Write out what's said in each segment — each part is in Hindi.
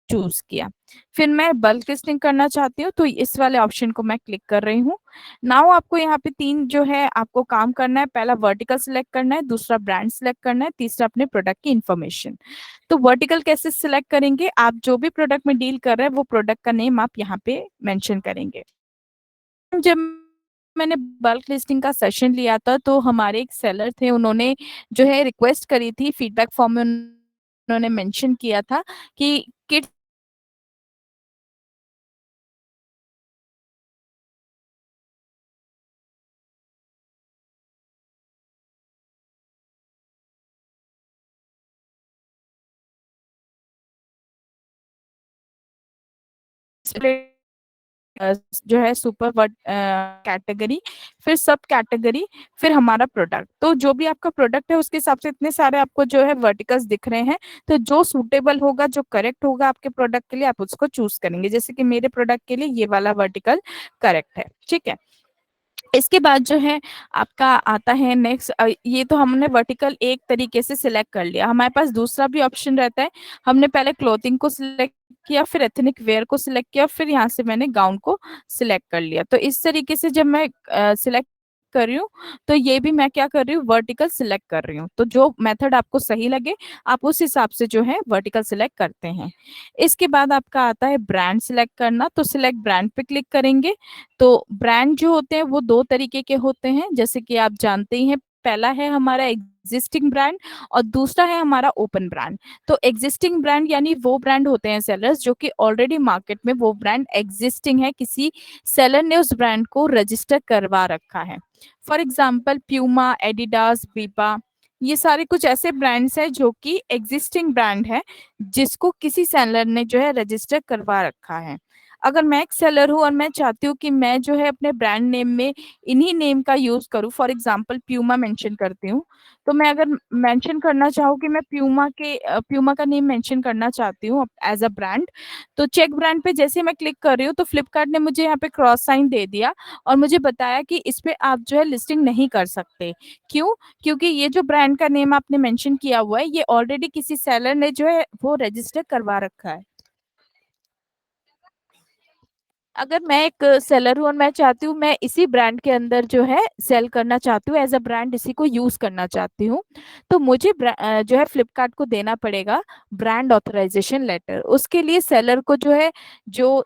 चूज किया। फिर मैं बल्क लिस्टिंग करना चाहती हूँ तो इस वाले ऑप्शन को मैं क्लिक कर रही हूँ। नाउ आपको यहाँ पे तीन जो है आपको काम करना है। पहला वर्टिकल सिलेक्ट करना है, दूसरा ब्रांड सिलेक्ट करना है, तीसरा अपने प्रोडक्ट की इन्फॉर्मेशन। तो वर्टिकल कैसे सिलेक्ट करेंगे, आप जो भी प्रोडक्ट में डील कर रहे हैं वो प्रोडक्ट का नेम आप यहाँ पे मेंशन करेंगे। जब मैंने बल्क लिस्टिंग का सेशन लिया था तो हमारे एक सेलर थे, उन्होंने जो है रिक्वेस्ट करी थी, फीडबैक फॉर्म में उन्होंने मेंशन किया था कि किड्स जो है सुपर वर्ड कैटेगरी, फिर सब कैटेगरी, फिर हमारा प्रोडक्ट। तो जो भी आपका प्रोडक्ट है उसके हिसाब से इतने सारे आपको जो है वर्टिकल्स दिख रहे हैं। तो जो सूटेबल होगा, जो करेक्ट होगा आपके प्रोडक्ट के लिए, आप उसको चूज करेंगे। जैसे कि मेरे प्रोडक्ट के लिए ये वाला वर्टिकल करेक्ट है। ठीक है। इसके बाद जो है आपका आता है नेक्स्ट। ये तो हमने वर्टिकल एक तरीके से सिलेक्ट कर लिया। हमारे पास दूसरा भी ऑप्शन रहता है। हमने पहले क्लोथिंग को सिलेक्ट किया, फिर एथनिक वेयर को सिलेक्ट किया, फिर यहाँ से मैंने गाउन को सिलेक्ट कर लिया। तो इस तरीके से जब मैं सिलेक्ट कर रही हूँ तो ये भी मैं क्या कर रही हूँ, वर्टिकल सिलेक्ट कर रही हूँ। तो जो मेथड आपको सही लगे आप उस हिसाब से जो है वर्टिकल सिलेक्ट करते हैं। इसके बाद आपका आता है ब्रांड सिलेक्ट करना। तो सिलेक्ट ब्रांड पे क्लिक करेंगे। तो ब्रांड जो होते हैं वो दो तरीके के होते हैं, जैसे कि आप जानते ही हैं। पहला है हमारा एग्जिस्टिंग ब्रांड और दूसरा है हमारा ओपन ब्रांड। तो एग्जिस्टिंग ब्रांड यानी वो ब्रांड होते हैं सेलर्स जो कि ऑलरेडी मार्केट में वो ब्रांड एग्जिस्टिंग है, किसी सेलर ने उस ब्रांड को रजिस्टर करवा रखा है। For example Puma, Adidas, BIPA, ये सारे कुछ ऐसे ब्रांड्स हैं जो कि एग्जिस्टिंग ब्रांड है, जिसको किसी सेलर ने जो है रजिस्टर करवा रखा है। अगर मैं एक सेलर हूँ और मैं चाहती हूँ कि मैं जो है अपने ब्रांड नेम में इन्हीं नेम का यूज करूँ, फॉर एग्जांपल प्यूमा मेंशन करती हूँ। तो मैं अगर मेंशन करना चाहूँ कि मैं प्यूमा का नेम मेंशन करना चाहती हूँ एज अ ब्रांड, तो चेक ब्रांड पे जैसे मैं क्लिक कर रही हूँ तो फ्लिपकार्ट ने मुझे यहाँ पे क्रॉस साइन दे दिया और मुझे बताया कि इस पे आप जो है लिस्टिंग नहीं कर सकते। क्यों? क्योंकि ये जो ब्रांड का नेम आपने मेंशन किया हुआ है ये ऑलरेडी किसी सेलर ने जो है वो रजिस्टर करवा रखा है। अगर मैं एक सेलर हूँ और मैं चाहती हूँ मैं इसी ब्रांड के अंदर जो है सेल करना चाहती हूँ, एज अ ब्रांड इसी को यूज करना चाहती हूँ, तो मुझे जो है फ्लिपकार्ट को देना पड़ेगा ब्रांड ऑथराइजेशन लेटर। उसके लिए सेलर को जो है जो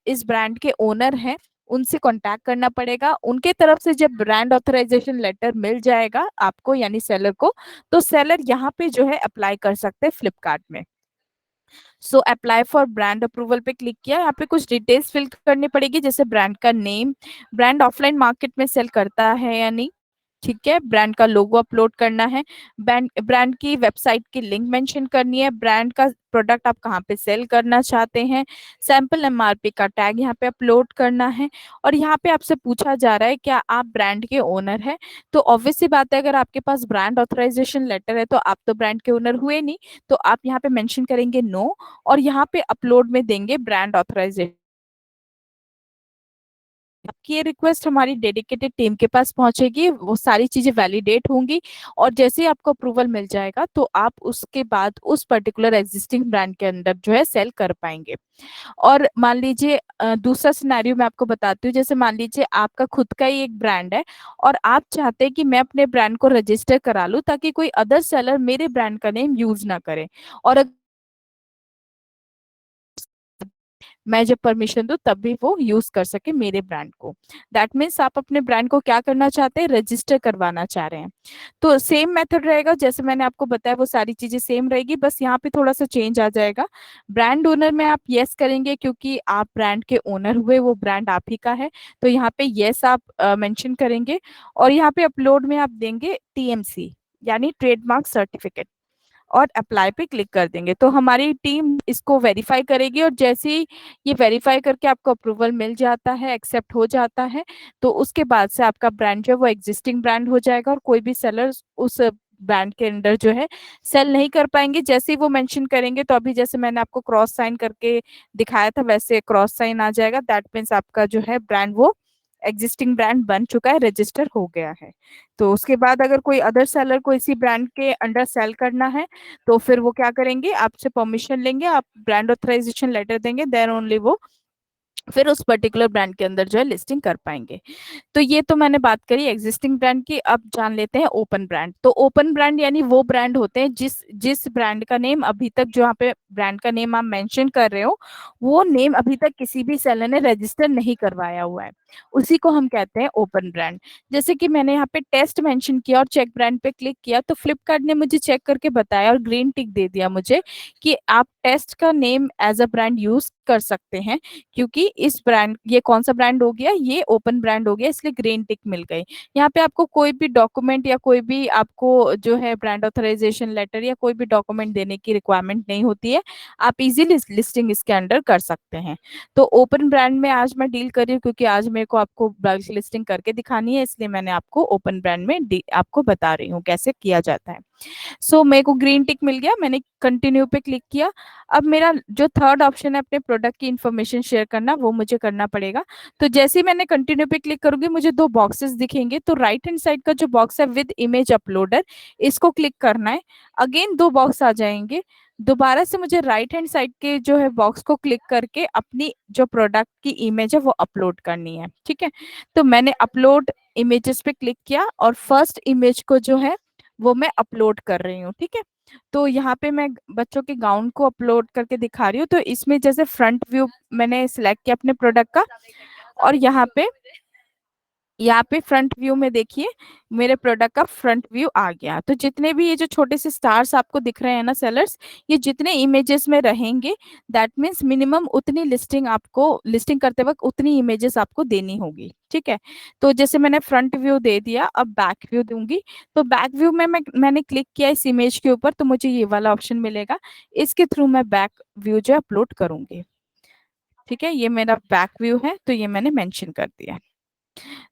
इस ब्रांड के ओनर हैं उनसे कांटेक्ट करना पड़ेगा। उनके तरफ से जब ब्रांड ऑथराइजेशन लेटर मिल जाएगा आपको यानी सेलर को, तो सेलर यहाँ पे जो है अप्लाई कर सकते हैं फ्लिपकार्ट में। So apply for brand approval पे क्लिक किया। यहाँ पे कुछ डिटेल्स फिल करनी पड़ेगी, जैसे ब्रांड का नेम, ब्रांड ऑफलाइन मार्केट में सेल करता है या नहीं, ठीक है, ब्रांड का लोगो अपलोड करना है, ब्रांड की वेबसाइट की लिंक मेंशन करनी है, ब्रांड का प्रोडक्ट आप कहाँ पे सेल करना चाहते हैं, सैंपल एमआरपी का टैग यहाँ पे अपलोड करना है। और यहाँ पे आपसे पूछा जा रहा है क्या आप ब्रांड के ओनर हैं। तो ऑब्वियस सी बात है, अगर आपके पास ब्रांड ऑथराइजेशन लेटर है तो आप तो ब्रांड के ओनर हुए नहीं। तो आप यहाँ पे मेंशन करेंगे नो और यहाँ पे अपलोड में देंगे ब्रांड ऑथराइजेशन। आपकी ये रिक्वेस्ट हमारी डेडिकेटेड टीम के पास पहुंचेगी, वो सारी चीजें वैलिडेट होंगी और जैसे ही आपको अप्रूवल मिल जाएगा तो आप उसके बाद उस पर्टिकुलर एग्जिस्टिंग ब्रांड के अंदर जो है सेल कर पाएंगे। और मान लीजिए दूसरा सिनेरियो मैं आपको बताती हूँ। जैसे मान लीजिए आपका खुद का ही एक ब्रांड है और आप चाहते हैं कि मैं अपने ब्रांड को रजिस्टर करा लूँ ताकि कोई अदर सेलर मेरे ब्रांड का नेम यूज ना करे, और मैं जब परमिशन दूं तब भी वो यूज कर सके मेरे ब्रांड को। दैट मीन्स आप अपने ब्रांड को क्या करना चाहते हैं, रजिस्टर करवाना चाह रहे हैं। तो सेम मेथड रहेगा जैसे मैंने आपको बताया, वो सारी चीजें सेम रहेगी, बस यहाँ पे थोड़ा सा चेंज आ जाएगा। ब्रांड ओनर में आप यस करेंगे क्योंकि आप ब्रांड के ओनर हुए, वो ब्रांड आप ही का है, तो यहाँ पे यस आप मेंशन करेंगे। और यहाँ पे अपलोड में आप देंगे टीएमसी यानी ट्रेडमार्क सर्टिफिकेट और अप्लाई पे क्लिक कर देंगे। तो हमारी टीम इसको वेरीफाई करेगी और जैसे ही ये वेरीफाई करके आपको अप्रूवल मिल जाता है, एक्सेप्ट हो जाता है, तो उसके बाद से आपका ब्रांड जो है वो एग्जिस्टिंग ब्रांड हो जाएगा और कोई भी सेलर उस ब्रांड के अंदर जो है सेल नहीं कर पाएंगे। जैसे ही वो मेंशन करेंगे तो अभी जैसे मैंने आपको क्रॉस साइन करके दिखाया था वैसे क्रॉस साइन आ जाएगा। दैट मीन्स आपका जो है ब्रांड वो एग्जिस्टिंग ब्रांड बन चुका है, रजिस्टर हो गया है। तो उसके बाद अगर कोई अदर सेलर को इसी ब्रांड के अंडर सेल करना है, तो फिर वो क्या करेंगे, आपसे परमिशन लेंगे, आप ब्रांड ऑथराइजेशन लेटर देंगे, देन ओनली वो फिर उस पर्टिकुलर ब्रांड के अंदर जो है लिस्टिंग कर पाएंगे। तो ये तो मैंने बात करी एग्जिस्टिंग ब्रांड की। अब जान लेते हैं ओपन ब्रांड। तो ओपन ब्रांड यानी वो ब्रांड होते हैं जिस जिस ब्रांड का नेम अभी तक, जो यहाँ पे ब्रांड का नेम आप मेंशन कर रहे हो, वो नेम अभी तक किसी भी सेलर ने रजिस्टर नहीं करवाया हुआ है, उसी को हम कहते हैं ओपन ब्रांड। जैसे कि मैंने यहाँ पे टेस्ट मेंशन किया और चेक ब्रांड पे क्लिक किया, तो फ्लिपकार्ट ने मुझे चेक करके बताया और ग्रीन टिक दे दिया मुझे कि आप टेस्ट का name as a brand use कर सकते हैं, क्योंकि इस ब्रांड, ये कौन सा ब्रांड हो गया, ये ओपन ब्रांड हो गया, इसलिए ग्रीन टिक मिल गई। यहाँ पे आपको कोई भी डॉक्यूमेंट या कोई भी आपको जो है ब्रांड ऑथराइजेशन लेटर या कोई भी डॉक्यूमेंट देने की रिक्वायरमेंट नहीं होती है, आप इजीली लिस्टिंग इसके अंडर कर सकते हैं। तो ओपन ब्रांड में आज मैं डील कर रही हूँ, क्योंकि आज मेरे को आपको ब्रांच लिस्टिंग करके दिखानी है, इसलिए मैंने आपको ओपन ब्रांड में आपको बता रही हूँ कैसे किया जाता है। सो मेरे को ग्रीन टिक मिल गया, मैंने कंटिन्यू पे क्लिक किया। अब मेरा जो थर्ड ऑप्शन है अपने प्रोडक्ट की इंफॉर्मेशन शेयर करना, वो मुझे करना पड़ेगा। तो जैसे ही मैंने कंटिन्यू पे क्लिक करूंगी, मुझे दो बॉक्सेस दिखेंगे। तो राइट हैंड साइड का जो बॉक्स है विद इमेज अपलोडर, इसको क्लिक करना है। अगेन दो बॉक्स आ जाएंगे, दोबारा से मुझे राइट हैंड साइड के जो है बॉक्स को क्लिक करके अपनी जो प्रोडक्ट की इमेज है वो अपलोड करनी है। ठीक है, तो मैंने अपलोड इमेजेस पे क्लिक किया और फर्स्ट इमेज को जो है वो मैं अपलोड कर रही हूँ। ठीक है, तो यहाँ पे मैं बच्चों के गाउन को अपलोड करके दिखा रही हूँ। तो इसमें जैसे फ्रंट व्यू मैंने सिलेक्ट किया अपने प्रोडक्ट का, और यहाँ पे फ्रंट व्यू में देखिए मेरे प्रोडक्ट का फ्रंट व्यू आ गया। तो जितने भी ये जो छोटे से स्टार्स आपको दिख रहे हैं ना सेलर्स, ये जितने इमेजेस में रहेंगे, दैट मीन्स मिनिमम उतनी लिस्टिंग आपको, लिस्टिंग करते वक्त उतनी इमेजेस आपको देनी होगी। ठीक है, तो जैसे मैंने फ्रंट व्यू दे दिया, अब बैक व्यू दूंगी। तो बैक व्यू में मैंने क्लिक किया इस इमेज के ऊपर, तो मुझे ये वाला ऑप्शन मिलेगा, इसके थ्रू मैं बैक व्यू जो अपलोड करूंगी। ठीक है, ये मेरा बैक व्यू है, तो ये मैंने मेंशन कर दिया।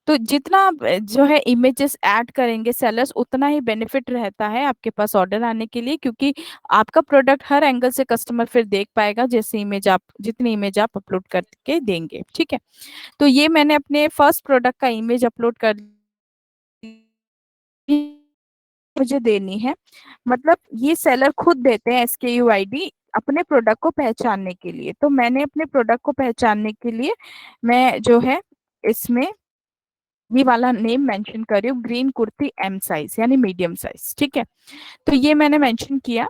तो जितना आप, जो है इमेजेस ऐड करेंगे सेलर्स, उतना ही बेनिफिट रहता है आपके पास ऑर्डर आने के लिए, क्योंकि आपका प्रोडक्ट हर एंगल से कस्टमर फिर देख पाएगा, जैसे इमेज आप, जितनी इमेज आप अपलोड करके देंगे। ठीक है, तो ये मैंने अपने फर्स्ट प्रोडक्ट का इमेज अपलोड कर मुझे देनी है। मतलब ये सेलर खुद देते हैं SKU ID अपने प्रोडक्ट को पहचानने के लिए। तो मैंने अपने प्रोडक्ट को पहचानने के लिए मैं जो है इसमें ये वाला नेम मेंशन कर रही हूँ, ग्रीन कुर्ती M साइज यानी मीडियम साइज। ठीक है, तो ये मैंने मेंशन किया।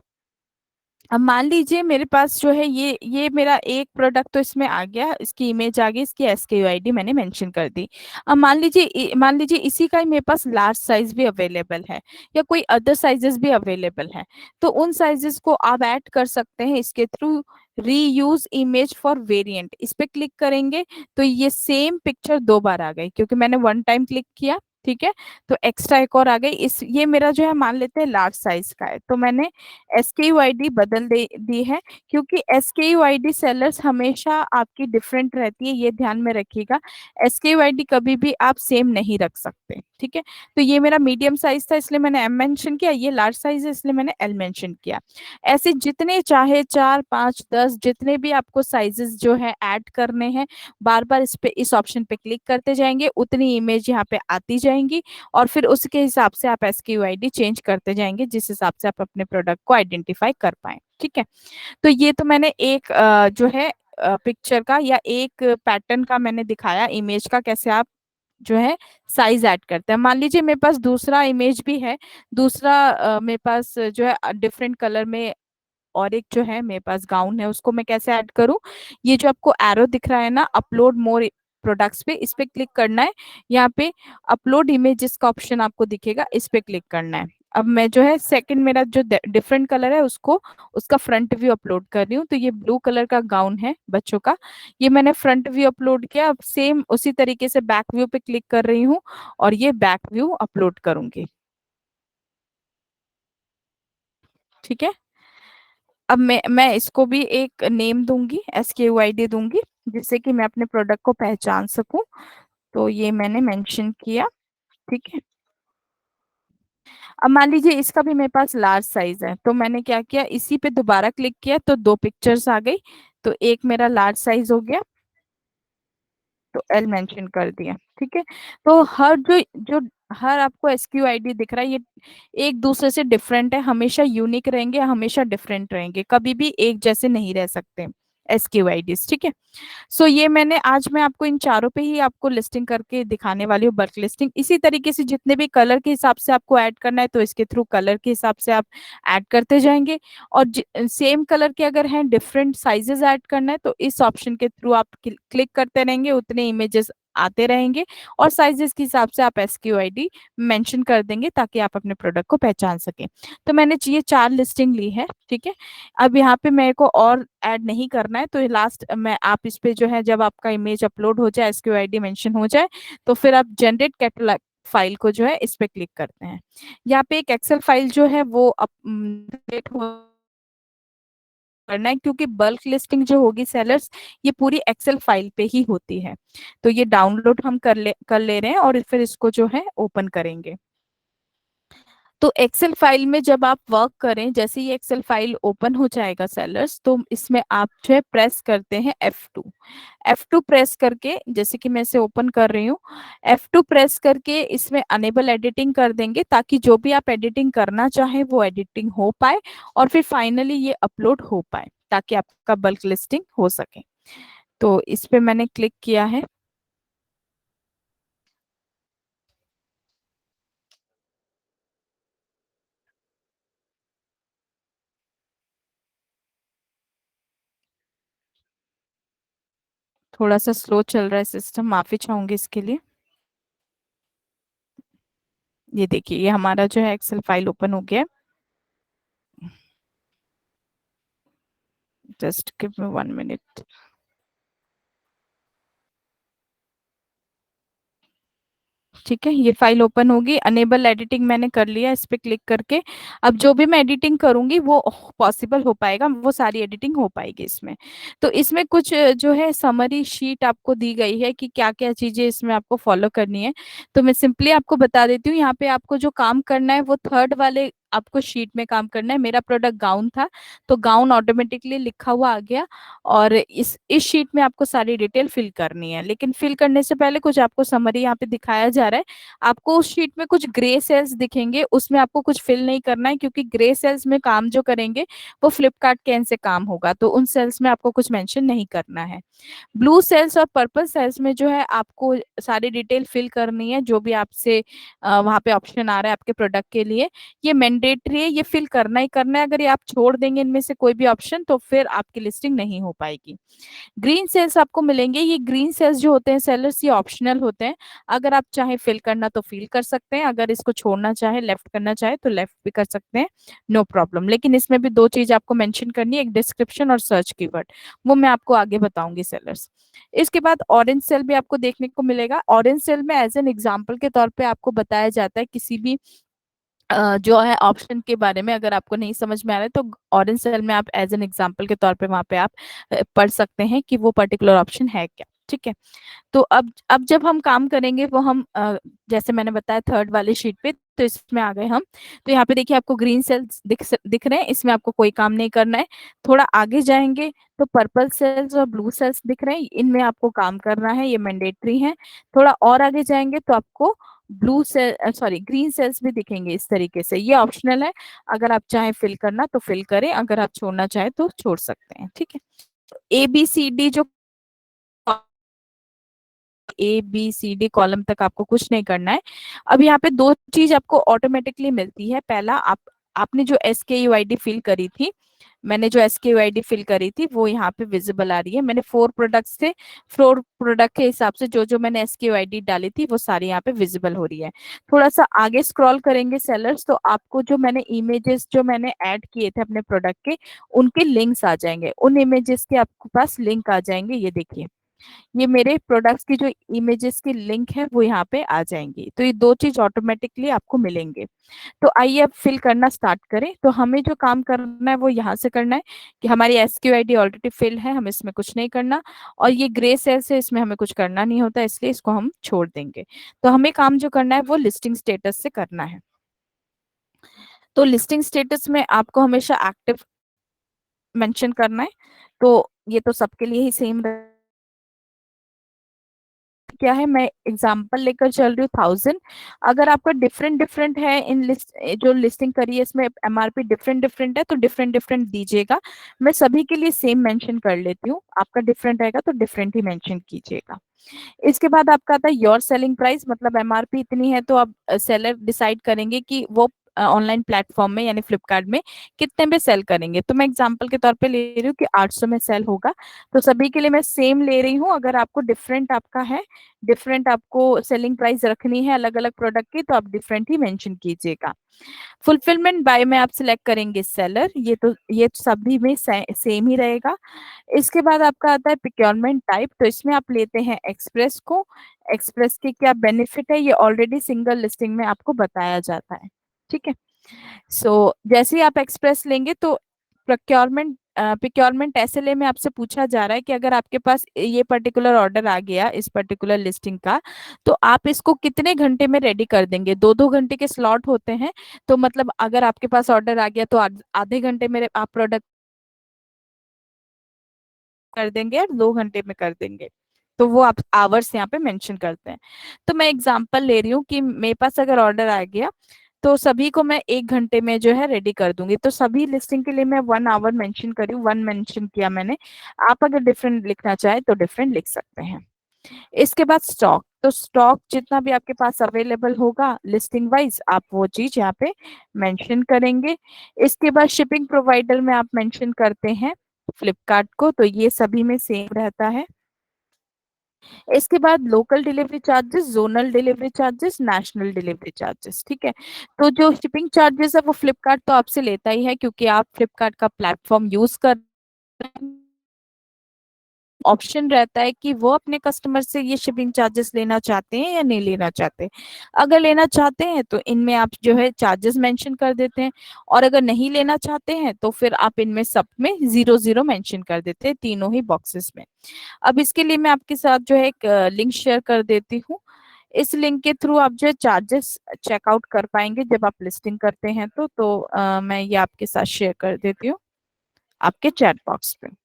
अब मान लीजिए मेरे पास जो है ये मेरा एक प्रोडक्ट तो इसमें आ गया, इसकी इमेज आ गई, इसकी SKU ID मैंने मेंशन कर दी। अब मान लीजिए इसी का ही मेरे पास लार्ज साइज भी अवेलेबल है, या कोई अदर साइजेस भी अवेलेबल है, तो उन साइजेस को आप ऐड कर सकते हैं इसके through. Reuse image for variant, इस पे क्लिक करेंगे तो ये सेम पिक्चर दो बार आ गई, क्योंकि मैंने वन टाइम क्लिक किया। ठीक है, तो एक्स्ट्रा एक और आ गई। इस ये मेरा जो है मान लेते हैं लार्ज साइज का है, तो मैंने SKU ID बदल दे दी है, क्योंकि SKU ID सेलर्स हमेशा आपकी डिफरेंट रहती है, ये ध्यान में रखिएगा। SKU ID कभी भी आप सेम नहीं रख सकते। ठीक है, तो ये मेरा मीडियम साइज था इसलिए मैंने M मेंशन किया, ये लार्ज साइज है इसलिए मैंने L मेंशन किया। ऐसे जितने चाहे 4 5 10 जितने भी आपको साइजेस जो है ऐड करने हैं, बार बार इस ऑप्शन पे क्लिक करते जाएंगे, उतनी इमेज यहाँ पे आती जाएंगी, और फिर उसके हिसाब से आप SKU ID चेंज करते जाएंगे, जिस हिसाब से आप अपने प्रोडक्ट को आइडेंटिफाई कर पाए। ठीक है, तो ये तो मैंने एक जो है पिक्चर का या एक पैटर्न का मैंने दिखाया, इमेज का कैसे आप जो है साइज ऐड करते हैं। मान लीजिए मेरे पास दूसरा इमेज भी है, दूसरा मेरे पास जो है डिफरेंट कलर में, और एक जो है मेरे पास गाउन है, उसको मैं कैसे ऐड करूं। ये जो आपको एरो दिख रहा है ना, अपलोड मोर प्रोडक्ट्स पे, इस पे क्लिक करना है। यहाँ पे अपलोड इमेजेस का ऑप्शन आपको दिखेगा, इस पे क्लिक करना है। अब मैं जो है सेकंड, मेरा जो डिफरेंट कलर है उसको, उसका फ्रंट व्यू अपलोड कर रही हूँ। तो ये ब्लू कलर का गाउन है बच्चों का, ये मैंने फ्रंट व्यू अपलोड किया। अब सेम उसी तरीके से बैक व्यू पे क्लिक कर रही हूँ और ये बैक व्यू अपलोड करूंगी। ठीक है, अब मैं इसको भी एक नेम दूंगी, SKU ID दूंगी, जिससे कि मैं अपने प्रोडक्ट को पहचान सकूं। तो ये मैंने मेंशन किया। ठीक है, अब मान लीजिए इसका भी मेरे पास लार्ज साइज है, तो मैंने क्या किया, इसी पे दोबारा क्लिक किया तो दो पिक्चर्स आ गई। तो एक मेरा लार्ज साइज हो गया, तो एल मेंशन कर दिया, ठीक है। तो हर जो जो हर आपको एसक्यू आईडी दिख रहा है, ये एक दूसरे से डिफरेंट है, हमेशा यूनिक रहेंगे, हमेशा डिफरेंट रहेंगे, कभी भी एक जैसे नहीं रह सकते एसक्यू आईडीज, ठीक है। सो ये मैंने आज मैं आपको इन चारों पे ही आपको लिस्टिंग करके दिखाने वाली हूँ, बल्क लिस्टिंग। इसी तरीके से जितने भी कलर के हिसाब से आपको ऐड करना है, तो इसके थ्रू कलर के हिसाब से आप ऐड करते जाएंगे। और सेम कलर के अगर हैं, डिफरेंट साइजेस ऐड करना है, तो इस ऑप्शन के थ्रू आप क्लिक करते रहेंगे, उतने इमेजेस आते रहेंगे, और साइजेस के हिसाब से आप एसक्यू आईडी मेंशन कर देंगे, ताकि आप अपने प्रोडक्ट को पहचान सकें। तो मैंने ये 4 लिस्टिंग ली है, ठीक है। अब यहाँ पे मेरे को और ऐड नहीं करना है, तो लास्ट मैं आप इस पे जो है, जब आपका इमेज अपलोड हो जाए, एसक्यू आईडी मेंशन हो जाए, तो फिर आप जनरेट कैटलॉग फाइल को जो है इस पे क्लिक करते हैं। यहाँ पे एक एक्सेल फाइल जो है वो अपडेट हो करना है, क्योंकि बल्क लिस्टिंग जो होगी सेलर्स, ये पूरी एक्सेल फाइल पे ही होती है। तो ये डाउनलोड हम कर ले रहे हैं, और फिर इसको जो है ओपन करेंगे। तो एक्सेल फाइल में जब आप वर्क करें, जैसे ये एक्सेल फाइल ओपन हो जाएगा सेलर्स, तो इसमें आप जो है प्रेस करते हैं F2। F2 प्रेस करके, जैसे कि मैं इसे ओपन कर रही हूँ, F2 प्रेस करके इसमें अनेबल एडिटिंग कर देंगे, ताकि जो भी आप एडिटिंग करना चाहें वो एडिटिंग हो पाए, और फिर फाइनली ये अपलोड हो पाए, ताकि आपका बल्क लिस्टिंग हो सके। तो इस पे मैंने क्लिक किया है। थोड़ा सा स्लो चल रहा है सिस्टम, माफी चाहूंगी इसके लिए। ये देखिए, ये हमारा जो है एक्सेल फाइल ओपन हो गया। Just give me 1 minute. ठीक है, ये फाइल ओपन होगी, अनेबल एडिटिंग मैंने कर लिया इस पे क्लिक करके। अब जो भी मैं एडिटिंग करूंगी वो पॉसिबल हो पाएगा, वो सारी एडिटिंग हो पाएगी इसमें। तो इसमें कुछ जो है समरी शीट आपको दी गई है कि क्या क्या चीजें इसमें आपको फॉलो करनी है। तो मैं सिंपली आपको बता देती हूँ, यहाँ पे आपको जो काम करना है वो थर्ड वाले आपको शीट में काम करना है। मेरा प्रोडक्ट गाउन था, तो गाउन ऑटोमेटिकली लिखा हुआ आ गया, और इस शीट में आपको सारी डिटेल फिल करनी है। लेकिन फिल करने से पहले कुछ आपको समरी यहाँ पे दिखाया जा रहा है। आपको उस शीट में कुछ ग्रे सेल्स दिखेंगे, उसमें आपको कुछ फिल नहीं करना है, क्योंकि ग्रे सेल्स में काम जो करेंगे वो फ्लिपकार्ट कैन से काम होगा, तो उन सेल्स में आपको कुछ मेंशन नहीं करना है। ब्लू सेल्स और पर्पल सेल्स में जो है आपको सारी डिटेल फिल करनी है, जो भी आपसे वहां पे ऑप्शन आ रहा है आपके प्रोडक्ट के लिए। ये मैंडेटरी है, ये फिल करना ही करना है। अगर ये आप छोड़ देंगे इनमें से कोई भी ऑप्शन, तो फिर आपकी लिस्टिंग नहीं हो पाएगी। ग्रीन सेल्स आपको मिलेंगे, ये ग्रीन सेल्स जो होते हैं सेलर्स, ये ऑप्शनल होते हैं। अगर आप चाहे फिल करना तो फिल कर सकते हैं, अगर इसको छोड़ना चाहे, लेफ्ट करना चाहे तो लेफ्ट भी कर सकते हैं, नो प्रॉब्लम। लेकिन इसमें भी दो चीज आपको मेंशन करनी है, एक डिस्क्रिप्शन और सर्च कीवर्ड, वो मैं आपको आगे बताऊंगी सेलर्स। इसके बाद ऑरेंज सेल भी आपको देखने को मिलेगा। ऑरेंज सेल में एज एन एग्जाम्पल के तौर पे आपको बताया जाता है किसी भी जो है ऑप्शन के बारे में। अगर आपको नहीं समझ में आ रहा है, तो ऑरेंज सेल में आप एज एन एग्जाम्पल के तौर पे वहां पे आप पढ़ सकते हैं कि वो पर्टिकुलर ऑप्शन है क्या, ठीक है। तो अब जब हम काम करेंगे, वो हम जैसे मैंने बताया थर्ड वाले शीट पे, तो इसमें आ गए हम। तो यहाँ पे देखिए आपको ग्रीन सेल्स दिख रहे हैं, इसमें आपको कोई काम नहीं करना है। थोड़ा आगे जाएंगे तो पर्पल सेल्स और ब्लू सेल्स दिख रहे हैं, इनमें आपको काम करना है, ये मैंडेटरी है। थोड़ा और आगे जाएंगे तो आपको blue cell sorry green cells भी दिखेंगे इस तरीके से, ये ऑप्शनल है। अगर आप चाहें फिल करना तो फिल करें, अगर आप छोड़ना चाहें तो छोड़ सकते हैं, ठीक है। ABCD जो ABCD कॉलम तक आपको कुछ नहीं करना है। अब यहाँ पे दो चीज आपको ऑटोमेटिकली मिलती है। पहला, आपने जो SKUID फिल करी थी, मैंने जो SKUID फिल करी थी वो यहाँ पे विजिबल आ रही है। मैंने 4 प्रोडक्ट्स थे, 4 प्रोडक्ट के हिसाब से जो जो मैंने SKUID डाली थी वो सारी यहाँ पे विजिबल हो रही है। थोड़ा सा आगे स्क्रॉल करेंगे सेलर्स, तो आपको जो मैंने इमेजेस जो मैंने ऐड किए थे अपने प्रोडक्ट के, उनके लिंक्स आ जाएंगे, उन इमेजेस के आपके पास लिंक आ जाएंगे। ये देखिए, ये मेरे प्रोडक्ट्स की जो इमेजेस की लिंक है वो यहाँ पे आ जाएंगी। तो ये दो चीज ऑटोमेटिकली आपको मिलेंगे। तो आइए अब फिल करना स्टार्ट करें। तो हमें जो काम करना है वो यहाँ से करना है, कि हमारी SQID ऑलरेडी फिल है, हमें इसमें कुछ नहीं करना। और ये ग्रे सेल्स है, इसमें हमें कुछ करना नहीं होता, इसलिए इसको हम छोड़ देंगे। तो हमें काम जो करना है वो लिस्टिंग स्टेटस से करना है। तो लिस्टिंग स्टेटस में आपको हमेशा एक्टिव मेंशन करना है। तो ये तो सबके लिए ही सेम क्या है, मैं एग्जांपल लेकर चल रही हूँ 1000। अगर आपका डिफरेंट डिफरेंट है इन लिस्ट, जो लिस्टिंग करी है इसमें एमआरपी डिफरेंट डिफरेंट है तो डिफरेंट डिफरेंट दीजिएगा। मैं सभी के लिए सेम मेंशन कर लेती हूँ, आपका डिफरेंट रहेगा तो डिफरेंट ही मेंशन कीजिएगा। इसके बाद आपका आता है योर सेलिंग प्राइस, मतलब एमआरपी इतनी है तो आप सेलर डिसाइड करेंगे कि वो ऑनलाइन प्लेटफॉर्म में यानी फ्लिपकार्ट में कितने में सेल करेंगे। तो मैं एग्जांपल के तौर पे ले रही हूँ कि 800 में सेल होगा, तो सभी के लिए मैं सेम ले रही हूँ। अगर आपको डिफरेंट आपका है, डिफरेंट आपको सेलिंग प्राइस रखनी है अलग अलग प्रोडक्ट की, तो आप डिफरेंट ही मेंशन कीजिएगा। फुलफिलमेंट बाय में आप सिलेक्ट करेंगे सेलर, ये तो सभी में सेम ही रहेगा। इसके बाद आपका आता है प्रोक्योरमेंट टाइप, तो इसमें आप लेते हैं एक्सप्रेस को। एक्सप्रेस के क्या बेनिफिट है ये ऑलरेडी सिंगल लिस्टिंग में आपको बताया जाता है, ठीक है। सो जैसे ही आप एक्सप्रेस लेंगे तो प्रोक्योरमेंट एसएलए में आपसे पूछा जा रहा है कि अगर आपके पास ये पर्टिकुलर ऑर्डर आ गया इस पर्टिकुलर लिस्टिंग का, तो आप इसको कितने घंटे में रेडी कर देंगे। 2-2 घंटे के स्लॉट होते हैं, तो मतलब अगर आपके पास ऑर्डर आ गया तो आधे घंटे में आप प्रोडक्ट कर देंगे और 2 घंटे में कर देंगे। तो वो आप आवर्स यहाँ पे मेंशन करते हैं। तो मैं एग्जांपल ले रही हूँ कि मेरे पास अगर ऑर्डर आ गया तो सभी को मैं 1 घंटे में जो है रेडी कर दूंगी। तो सभी लिस्टिंग के लिए मैं 1 आवर मेंशन करी, 1 मेंशन किया मैंने। आप अगर डिफरेंट लिखना चाहे तो डिफरेंट लिख सकते हैं। इसके बाद स्टॉक, तो स्टॉक जितना भी आपके पास अवेलेबल होगा लिस्टिंग वाइज आप वो चीज यहाँ पे मेंशन करेंगे। इसके बाद शिपिंग प्रोवाइडर में आप मेंशन करते हैं फ्लिपकार्ट को, तो ये सभी में सेम रहता है। इसके बाद local delivery charges, zonal delivery charges, national delivery charges, ठीक है। तो जो शिपिंग चार्जेस है वो फ्लिपकार्ट तो आपसे लेता ही है क्योंकि आप फ्लिपकार्ट का प्लेटफॉर्म यूज कर रहे हैं। ऑप्शन रहता है कि वो अपने कस्टमर से ये शिपिंग चार्जेस लेना चाहते हैं या नहीं लेना चाहते। अगर लेना चाहते हैं तो इनमें आप जो है चार्जेस मेंशन कर देते हैं, और अगर नहीं लेना चाहते हैं तो फिर आप इनमें सब में 0 0 मेंशन कर देते हैं, तीनों ही बॉक्सेस में। अब इसके लिए मैं आपके साथ जो है एक लिंक शेयर कर देती हूँ। इस लिंक के थ्रू आप जो है चार्जेस चेकआउट कर पाएंगे जब आप लिस्टिंग करते हैं तो मैं ये आपके साथ शेयर कर देती हूँ आपके चैट बॉक्स पे।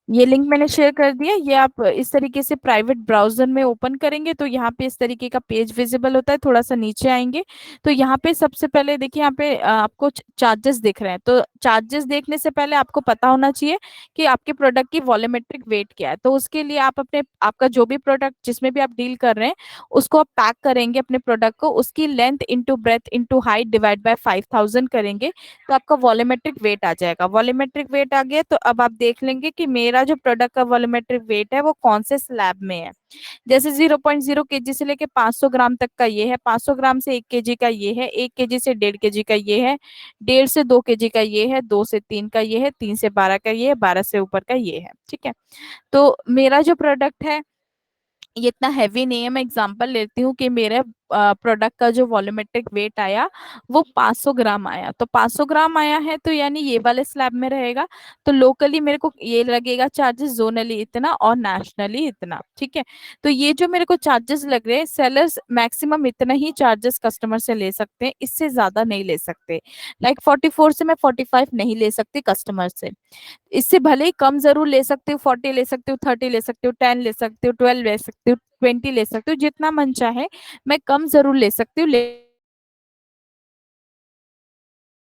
ये लिंक मैंने शेयर कर दिया। ये आप इस तरीके से प्राइवेट ब्राउजर में ओपन करेंगे तो यहाँ पे इस तरीके का पेज विजिबल होता है। थोड़ा सा नीचे आएंगे तो यहाँ पे सबसे पहले देखिए, यहाँ पे आपको चार्जेस दिख रहे हैं। तो चार्जेस देखने से पहले आपको पता होना चाहिए कि आपके प्रोडक्ट की वॉल्यूमेट्रिक वेट क्या है। तो उसके लिए आप अपने आपका जो भी प्रोडक्ट जिसमें भी आप डील कर रहे हैं उसको आप पैक करेंगे अपने प्रोडक्ट को, उसकी length into breadth into height divide by 5000 करेंगे तो आपका वॉल्यूमेट्रिक वेट आ जाएगा। वॉल्यूमेट्रिक वेट आ गया तो अब आप देख लेंगे कि मेरा जो प्रोडक्ट का वॉल्यूमेट्रिक वेट है वो कौन से स्लैब में है। जैसे 0.0 kg से लेके 500 ग्राम तक का ये है, 500 ग्राम से 1 kg का ये है, 1 kg से 1.5 kg का ये है, 1.5 से 2 kg का ये है, 2 से 3 का ये है, 3 से 12 का ये है, 12 से ऊपर का ये है, ठीक है। तो मेरा जो प्रोडक्ट है ये इतना हैवी नहीं है। मैं एग्जांपल लेती हूँ कि मेरे प्रोडक्ट का जो वॉल्यूमेट्रिक वेट आया वो 500 ग्राम आया, तो 500 ग्राम आया है तो यानी ये वाले स्लैब में रहेगा। तो लोकली मेरे को ये लगेगा चार्जेस, जोनली इतना और नेशनली इतना, ठीक है। तो ये जो मेरे को चार्जेस लग रहे हैं, सेलर्स मैक्सिमम इतना ही चार्जेस कस्टमर से ले सकते हैं, इससे ज्यादा नहीं ले सकते। लाइक 44 से मैं 45 नहीं ले सकती कस्टमर से। इससे भले ही कम जरूर ले सकते हो, 40 ले सकते हो, 30 ले सकते हो, 10 ले सकते हो, 12 ले सकते हो, 20 ले सकते हो, जितना मन चाहे। मैं कम जरूर ले सकती हूँ,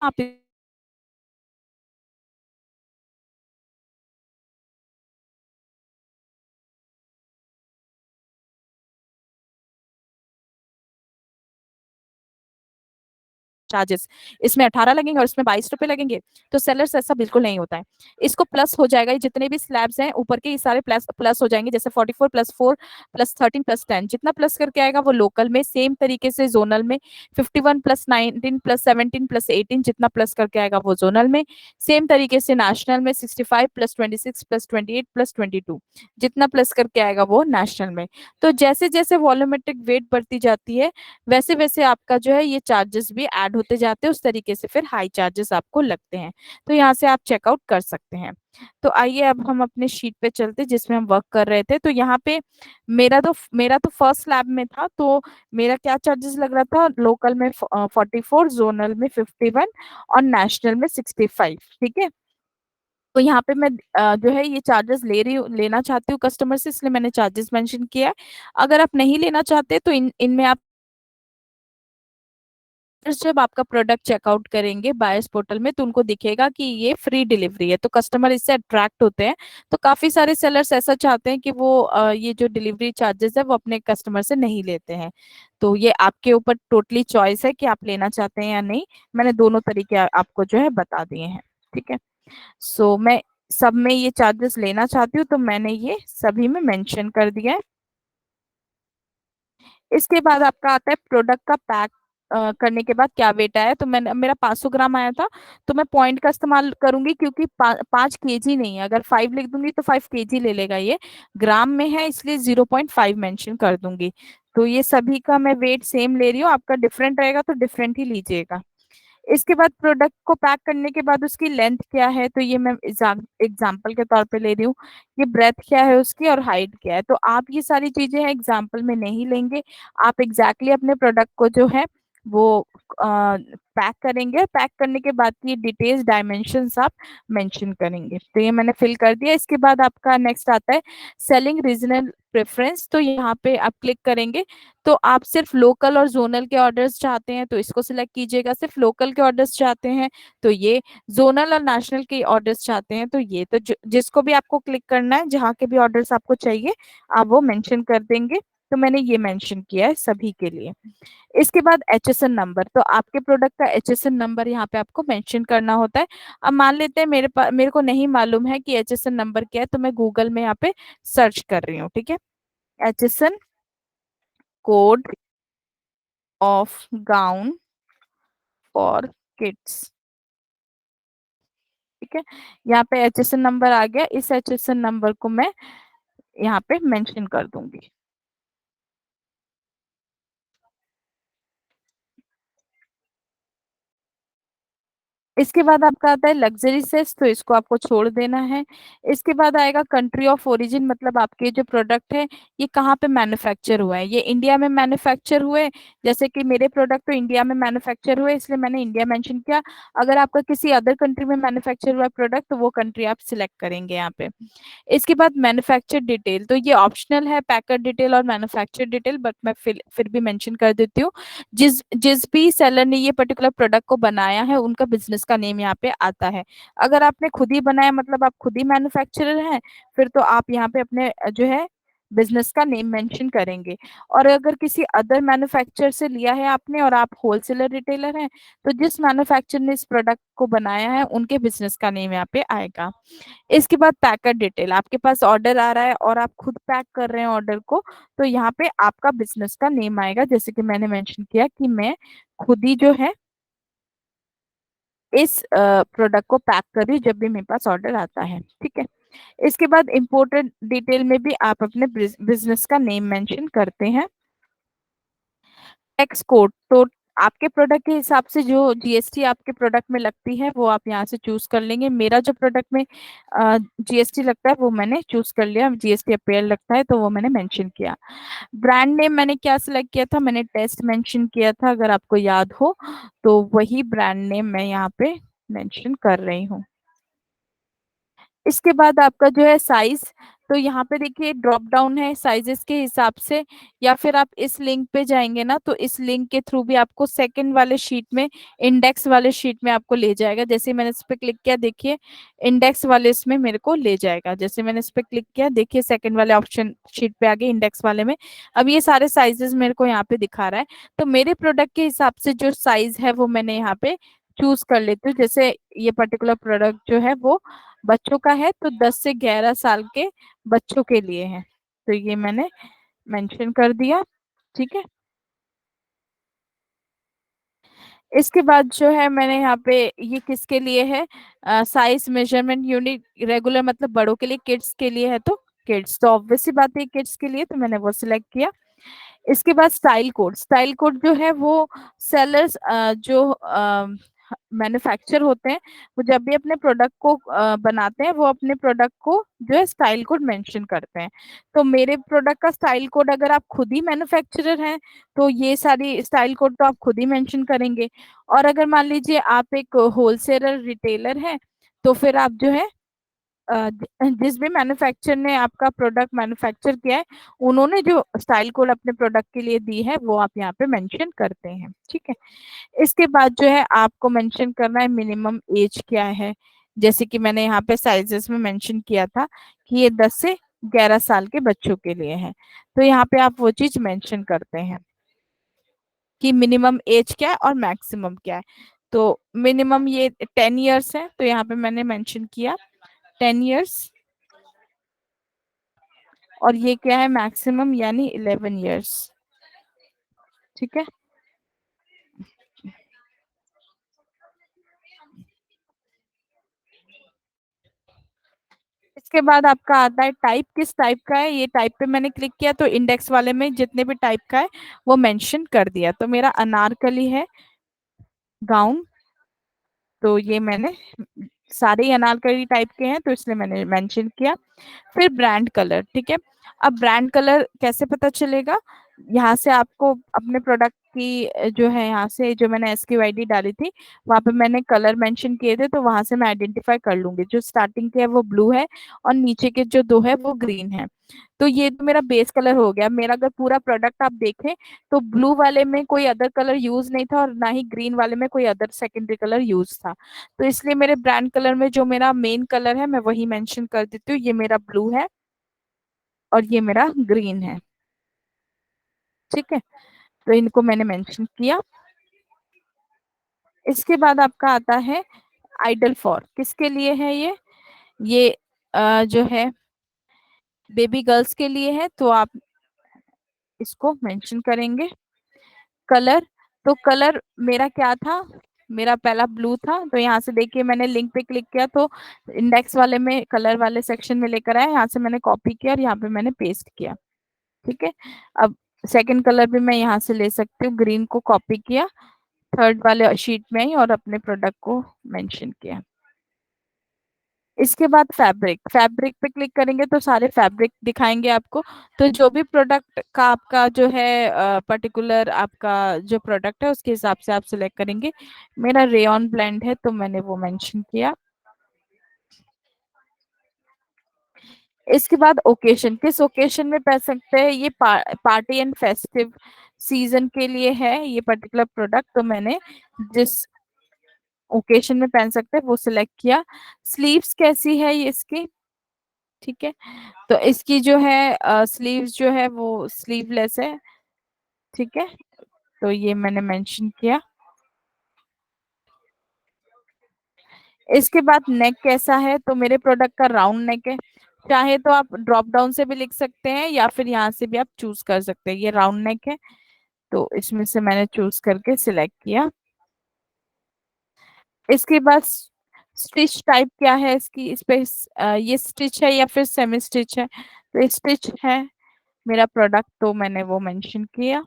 आप चार्जेस इसमें 18 लगेंगे और इसमें 22 रुपए लगेंगे। तो सेलर्स ऐसा बिल्कुल नहीं होता है। इसको प्लस हो जाएगा, ये जितने भी स्लैब्स हैं ऊपर के ये सारे प्लस प्लस हो जाएंगे। जैसे 44 प्लस 4 प्लस 13 प्लस 10, जितना प्लस करके आएगा वो लोकल में, सेम तरीके से जोनल में 51 प्लस 19 प्लस 17 प्लस 18 जितना प्लस करके आएगा वो जोनल में, सेम तरीके से नेशनल में 65 प्लस 26 प्लस 28 प्लस 22 जितना प्लस करके आएगा वो नेशनल में। तो जैसे जैसे वॉल्यूमेट्रिक वेट बढ़ती जाती है वैसे वैसे आपका जो है ये चार्जेस भी ऐड होते जाते हैं, उस तरीके से फिर हाई चार्जेस आपको लगते हैं। तो यहाँ से आप चेकआउट कर सकते हैं। तो आइए अब हम अपने शीट पे चलते जिसमें हम वर्क कर रहे थे। तो यहाँ पे मेरा तो फर्स्ट लैब में था, तो मेरा क्या चार्जेस लग रहा था, लोकल में 44, जोनल में 51 और नेशनल में 65, ठीक है। तो यहाँ पे मैं जो है ये चार्जेस ले रही हूँ, लेना चाहती हूँ कस्टमर से, इसलिए मैंने चार्जेस मेंशन किया है। अगर आप नहीं लेना चाहते तो इन इनमें आप जब आपका प्रोडक्ट चेकआउट करेंगे बायर्स पोर्टल में तो उनको दिखेगा कि ये फ्री डिलीवरी है, तो कस्टमर इससे अट्रैक्ट होते हैं। तो काफी सारे सेलर्स ऐसा चाहते हैं कि वो ये जो डिलीवरी चार्जेस है वो अपने कस्टमर से नहीं लेते हैं। तो ये आपके ऊपर टोटली चॉइस है कि आप लेना चाहते हैं या नहीं। मैंने दोनों तरीके आपको जो है बता दिए हैं। ठीक है। सो मैं सब में ये चार्जेस लेना चाहती हूँ, तो मैंने ये सभी में मेंशन कर दिया है। इसके बाद आपका आता है प्रोडक्ट का पैक करने के बाद क्या वेट आया। तो मैंने मेरा 500 ग्राम आया था, तो मैं पॉइंट का इस्तेमाल करूंगी क्योंकि 5 केजी नहीं है। अगर 5 लिख दूंगी तो 5 केजी ले लेगा ये। ग्राम में है इसलिए 0.5 मेंशन कर दूंगी। तो ये सभी का मैं वेट सेम ले रही हूँ, आपका डिफरेंट रहेगा तो डिफरेंट ही लीजिएगा। इसके बाद प्रोडक्ट को पैक करने के बाद उसकी लेंथ क्या है, तो ये मैं एग्जाम्पल के तौर पे ले रही हूँ। ये ब्रेथ क्या है उसकी और हाइट क्या है, तो आप ये सारी चीजें हैं एग्जाम्पल में नहीं लेंगे। आप एग्जैक्टली अपने प्रोडक्ट को जो है वो पैक करेंगे। पैक करने के बाद की डिटेल्स डायमेंशंस आप मेंशन करेंगे। तो ये मैंने फिल कर दिया। इसके बाद आपका नेक्स्ट आता है सेलिंग रीजनल प्रेफरेंस। तो यहाँ पे आप क्लिक करेंगे, तो आप सिर्फ लोकल और जोनल के ऑर्डर्स चाहते हैं तो इसको सिलेक्ट कीजिएगा। सिर्फ लोकल के ऑर्डर्स चाहते हैं तो ये, जोनल और नेशनल के ऑर्डर्स चाहते हैं तो ये। तो जिसको भी आपको क्लिक करना है, जहाँ के भी ऑर्डर्स आपको चाहिए आप वो मेंशन कर देंगे। तो मैंने ये मेंशन किया है सभी के लिए। इसके बाद HSN नंबर, तो आपके प्रोडक्ट का HSN नंबर यहाँ पे आपको मेंशन करना होता है। अब मान लेते हैं मेरे पास, मेरे को नहीं मालूम है कि HSN नंबर क्या है, तो मैं गूगल में यहाँ पे सर्च कर रही हूँ। ठीक है। HSN code of gown for kids. ठीक है। यहाँ पे HSN नंबर आ गया, इस HSN नंबर को मैं यहाँ पे मेंशन कर दूंगी। इसके बाद आपका आता है लग्जरी सेस, तो इसको आपको छोड़ देना है। इसके बाद आएगा कंट्री ऑफ ओरिजिन, मतलब आपके जो प्रोडक्ट है ये कहाँ पे मैन्युफैक्चर हुआ है। ये इंडिया में मैन्युफैक्चर हुए, जैसे कि मेरे प्रोडक्ट तो इंडिया में मैन्युफैक्चर हुए इसलिए मैंने इंडिया मेंशन किया। अगर आपका किसी अदर कंट्री में मैन्युफैक्चर हुआ है प्रोडक्ट तो वो कंट्री आप सिलेक्ट करेंगे यहाँ पे। इसके बाद मैन्युफैक्चर डिटेल, तो ये ऑप्शनल है पैकर डिटेल और मैन्युफैक्चर डिटेल, बट मैं फिर भी मेंशन कर देती हूँ। जिस जिस भी सेलर ने ये पर्टिकुलर प्रोडक्ट को बनाया है उनका बिजनेस का नेम यहाँ पे आता है। अगर आपने खुद ही बनाया मतलब आप खुद ही मैन्युफैक्चरर हैं, फिर तो आप यहाँ पे अपने जो है बिजनेस का नेम मेंशन करेंगे। और अगर किसी अदर मैन्युफैक्चरर से लिया है आपने और आप होलसेलर रिटेलर हैं, तो जिस मैन्युफैक्चरर ने इस प्रोडक्ट को बनाया है उनके बिजनेस का नेम यहाँ पे आएगा। इसके बाद पैकर डिटेल, आपके पास ऑर्डर आ रहा है और आप खुद पैक कर रहे हैं ऑर्डर को, तो यहाँ पे आपका बिजनेस का नेम आएगा। जैसे कि मैंने मेंशन किया कि मैं खुद ही जो है इस प्रोडक्ट को पैक कर रही हूँ जब भी मेरे पास ऑर्डर आता है। ठीक है। इसके बाद इम्पोर्टेंट डिटेल में भी आप अपने बिजनेस का नेम मेंशन करते हैं। टैक्स कोड, तो आपके प्रोडक्ट के हिसाब से जो GST आपके प्रोडक्ट में लगती है वो आप यहाँ से चूज कर लेंगे। मेरा जो प्रोडक्ट में GST लगता है वो मैंने चूज कर लिया, GST अपेयर लगता है तो वो मैंने मेंशन किया। ब्रांड नेम मैंने क्या सिलेक्ट किया था, मैंने टेस्ट मेंशन किया था अगर आपको याद हो, तो वही ब्रांड नेम मैं यहाँ पे मेंशन कर रही हूँ। इसके बाद आपका जो है साइज, तो यहाँ पे देखिए ड्रॉप डाउन है साइजेस के हिसाब से, या फिर आप इस लिंक पे जाएंगे ना तो इस लिंक के थ्रू भी आपको सेकंड वाले शीट में, इंडेक्स वाले शीट में आपको ले जाएगा। जैसे मैंने इस पे क्लिक किया देखिए इंडेक्स वाले इसमें मेरे को ले जाएगा। जैसे मैंने इस पे क्लिक किया देखिए सेकंड वाले ऑप्शन शीट पे आ गए इंडेक्स वाले में। अब ये सारे साइजेस मेरे को यहाँ पे दिखा रहा है, तो मेरे प्रोडक्ट के हिसाब से जो साइज है वो मैंने यहाँ पे चूज कर लेती हूँ। जैसे ये पर्टिकुलर प्रोडक्ट जो है वो बच्चों का है, तो 10 से 11 साल के बच्चों के लिए है, तो ये मैंने मेंशन कर दिया। ठीक है। इसके बाद जो है मैंने यहाँ पे ये किसके लिए है, साइज मेजरमेंट यूनिट रेगुलर मतलब बड़ों के लिए, किड्स के लिए है तो किड्स, तो ऑब्वियस सी बात है किड्स के लिए, तो मैंने वो सिलेक्ट किया। इसके बाद स्टाइल कोड, स्टाइल कोड जो है वो सेलर्स जो मैन्युफैक्चर होते हैं वो जब भी अपने प्रोडक्ट को बनाते हैं वो अपने प्रोडक्ट को जो है स्टाइल कोड मेंशन करते हैं। तो मेरे प्रोडक्ट का स्टाइल कोड अगर आप खुद ही मैन्युफैक्चरर हैं तो ये सारी स्टाइल कोड तो आप खुद ही मेंशन करेंगे। और अगर मान लीजिए आप एक होलसेलर रिटेलर हैं तो फिर आप जो है जिस भी मैन्युफैक्चर ने आपका प्रोडक्ट मैन्युफैक्चर किया है, उन्होंने जो स्टाइल कोड अपने प्रोडक्ट के लिए दी है वो आप यहाँ पे मेंशन करते हैं। ठीक है। इसके बाद जो है आपको मेंशन करना है मिनिमम एज क्या है। जैसे कि मैंने यहाँ पे साइजेस में मेंशन किया था कि ये 10 से 11 साल के बच्चों के लिए है, तो यहाँ पे आप वो चीज मेंशन करते हैं कि मिनिमम एज क्या है और मैक्सिमम क्या है। तो मिनिमम ये 10 इयर्स है, तो यहाँ पे मैंने मेंशन किया 10 इयर्स। और ये क्या है मैक्सिमम, यानी 11 इयर्स। ठीक है। इसके बाद आपका आता है टाइप, किस टाइप का है। ये टाइप पे मैंने क्लिक किया तो इंडेक्स वाले में जितने भी टाइप का है वो मेंशन कर दिया। तो मेरा अनारकली है, गाउन, तो ये मैंने सारे ही अनारकली टाइप के हैं तो इसलिए मैंने मेंशन किया। फिर ब्रांड कलर, ठीक है। अब ब्रांड कलर कैसे पता चलेगा, यहाँ से आपको अपने प्रोडक्ट की जो है, यहाँ से जो मैंने SQID डाली थी वहां पे मैंने कलर मेंशन किए थे, तो वहां से मैं आइडेंटिफाई कर लूंगी। जो स्टार्टिंग के है वो ब्लू है और नीचे के जो दो है वो ग्रीन है। तो ये तो मेरा बेस कलर हो गया। मेरा अगर पूरा प्रोडक्ट आप देखें तो ब्लू वाले में कोई अदर कलर यूज नहीं था और ना ही ग्रीन वाले में कोई अदर सेकेंडरी कलर यूज था। तो इसलिए मेरे ब्रांड कलर में जो मेरा मेन कलर है मैं वही मेंशन कर देती हूँ। ये मेरा ब्लू है और ये मेरा ग्रीन है। ठीक है। तो इनको मैंने मेंशन किया। इसके बाद आपका आता है आइडल फॉर, किसके लिए है ये जो है बेबी गर्ल्स के लिए है, तो आप इसको मेंशन करेंगे। कलर, तो कलर मेरा क्या था, मेरा पहला ब्लू था, तो यहाँ से देखिए मैंने लिंक पे क्लिक किया तो इंडेक्स वाले में कलर वाले सेक्शन में लेकर आया। यहाँ से मैंने कॉपी किया और यहाँ पे मैंने पेस्ट किया। ठीक है। अब सेकंड कलर भी मैं यहाँ से ले सकती हूँ, ग्रीन को कॉपी किया, थर्ड वाले शीट में ही और अपने प्रोडक्ट को मेंशन किया। इसके बाद फैब्रिक, फैब्रिक पे क्लिक करेंगे तो सारे फैब्रिक दिखाएंगे आपको। तो जो भी प्रोडक्ट का आपका जो है पर्टिकुलर आपका जो प्रोडक्ट है उसके हिसाब से आप सिलेक्ट करेंगे। मेरा रेयॉन ब्लेंड है तो मैंने वो मेंशन किया। इसके बाद ओकेशन, किस ओकेशन में पहन सकते हैं, ये पार्टी एंड फेस्टिव सीजन के लिए है ये पर्टिकुलर प्रोडक्ट, तो मैंने जिस ओकेशन में पहन सकते हैं वो सिलेक्ट किया। स्लीव्स कैसी है ये इसकी, ठीक है। तो इसकी जो है स्लीव्स जो है वो स्लीवलेस है। ठीक है। तो ये मैंने मेंशन किया। इसके बाद नेक कैसा है, तो मेरे प्रोडक्ट का राउंड नेक है। चाहे तो आप ड्रॉप डाउन से भी लिख सकते हैं या फिर यहाँ से भी आप चूज कर सकते हैं। ये राउंड नेक है तो इसमें से मैंने चूज करके सिलेक्ट किया। इसके बाद स्टिच टाइप क्या है इसकी, इस पे ये स्टिच है या फिर सेमी स्टिच है, तो स्टिच है मेरा प्रोडक्ट तो मैंने वो मेंशन किया।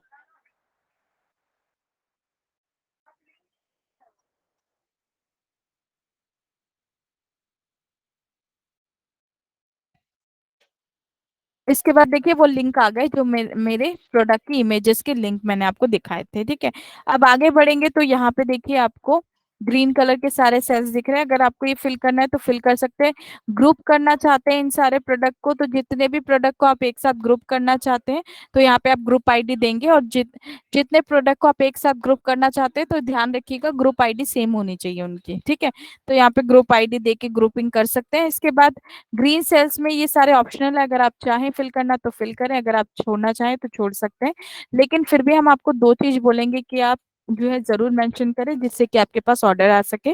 इसके बाद देखिए वो लिंक आ गए जो मेरे प्रोडक्ट की इमेजेस के लिंक मैंने आपको दिखाए थे। ठीक है। अब आगे बढ़ेंगे तो यहाँ पे देखिए आपको ग्रीन कलर के सारे सेल्स दिख रहे हैं। अगर आपको ये फिल करना है तो फिल कर सकते हैं। ग्रुप करना चाहते हैं इन सारे प्रोडक्ट को, तो जितने भी प्रोडक्ट को आप एक साथ ग्रुप करना चाहते हैं तो यहाँ पे आप ग्रुप आईडी देंगे। और जितने प्रोडक्ट को आप एक साथ ग्रुप करना चाहते हैं तो ध्यान रखिएगा ग्रुप आईडी सेम होनी चाहिए उनकी। ठीक है। तो यहाँ पे ग्रुप आईडी दे के ग्रुपिंग कर सकते हैं। इसके बाद ग्रीन सेल्स में ये सारे ऑप्शनल है, अगर आप चाहें फिल करना तो फिल करें, अगर आप छोड़ना चाहें तो छोड़ सकते हैं। लेकिन फिर भी हम आपको दो चीज बोलेंगे कि आप जो है जरूर मेंशन करें जिससे कि आपके पास ऑर्डर आ सके।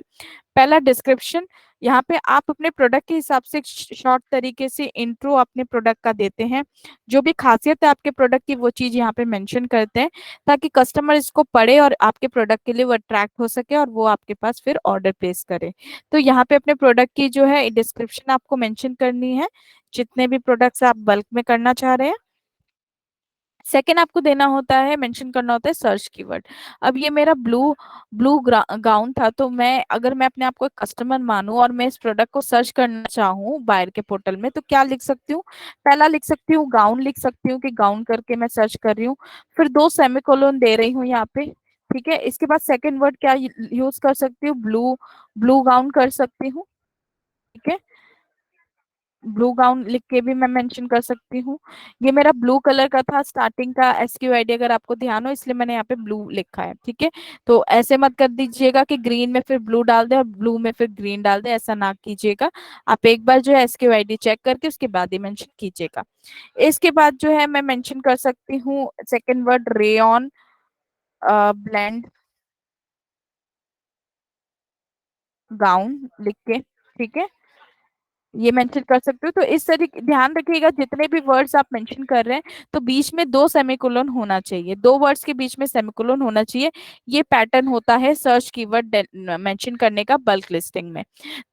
पहला डिस्क्रिप्शन, यहाँ पे आप अपने प्रोडक्ट के हिसाब से शॉर्ट तरीके से इंट्रो अपने प्रोडक्ट का देते हैं। जो भी खासियत है आपके प्रोडक्ट की वो चीज यहाँ पे मेंशन करते हैं ताकि कस्टमर इसको पढ़े और आपके प्रोडक्ट के लिए वो अट्रैक्ट हो सके और वो आपके पास फिर ऑर्डर प्लेस करे। तो यहाँ पे अपने प्रोडक्ट की जो है डिस्क्रिप्शन आपको मेंशन करनी है जितने भी प्रोडक्ट्स आप बल्क में करना चाह रहे हैं। सेकेंड आपको देना होता है, मेंशन करना होता है सर्च कीवर्ड। अब ये मेरा ब्लू ब्लू गाउन था, तो मैं अगर मैं अपने आप को एक कस्टमर मानूं और मैं इस प्रोडक्ट को सर्च करना चाहूँ बायर के पोर्टल में तो क्या लिख सकती हूँ। पहला लिख सकती हूँ गाउन, लिख सकती हूँ कि गाउन करके मैं सर्च कर रही हूँ। फिर दो सेमीकोलन दे रही हूँ यहाँ पे। ठीक है। इसके बाद सेकेंड वर्ड क्या यूज कर सकती हूँ, ब्लू ब्लू गाउन कर सकती हूँ। ठीक है। ब्लू गाउन लिख के भी मैं मेंशन कर सकती हूँ। ये मेरा ब्लू कलर का था स्टार्टिंग का SQID, अगर आपको ध्यान हो, इसलिए मैंने यहाँ पे ब्लू लिखा है। ठीक है, तो ऐसे मत कर दीजिएगा कि ग्रीन में फिर ब्लू डाल दे और ब्लू में फिर ग्रीन डाल दे, ऐसा ना कीजिएगा। आप एक बार जो है SQID चेक करके उसके बाद ही मेंशन कीजिएगा। इसके बाद जो है मैं मेंशन कर सकती हूँ second word rayon blend gown लिख के। ठीक है, ये मेंशन कर सकते हो। तो इस तरीके ध्यान रखिएगा, जितने भी वर्ड्स आप मेंशन कर रहे हैं तो बीच में दो सेमीकोलन होना चाहिए, दो वर्ड्स के बीच में सेमीकोलन होना चाहिए। ये पैटर्न होता है सर्च कीवर्ड मेंशन करने का बल्क लिस्टिंग में।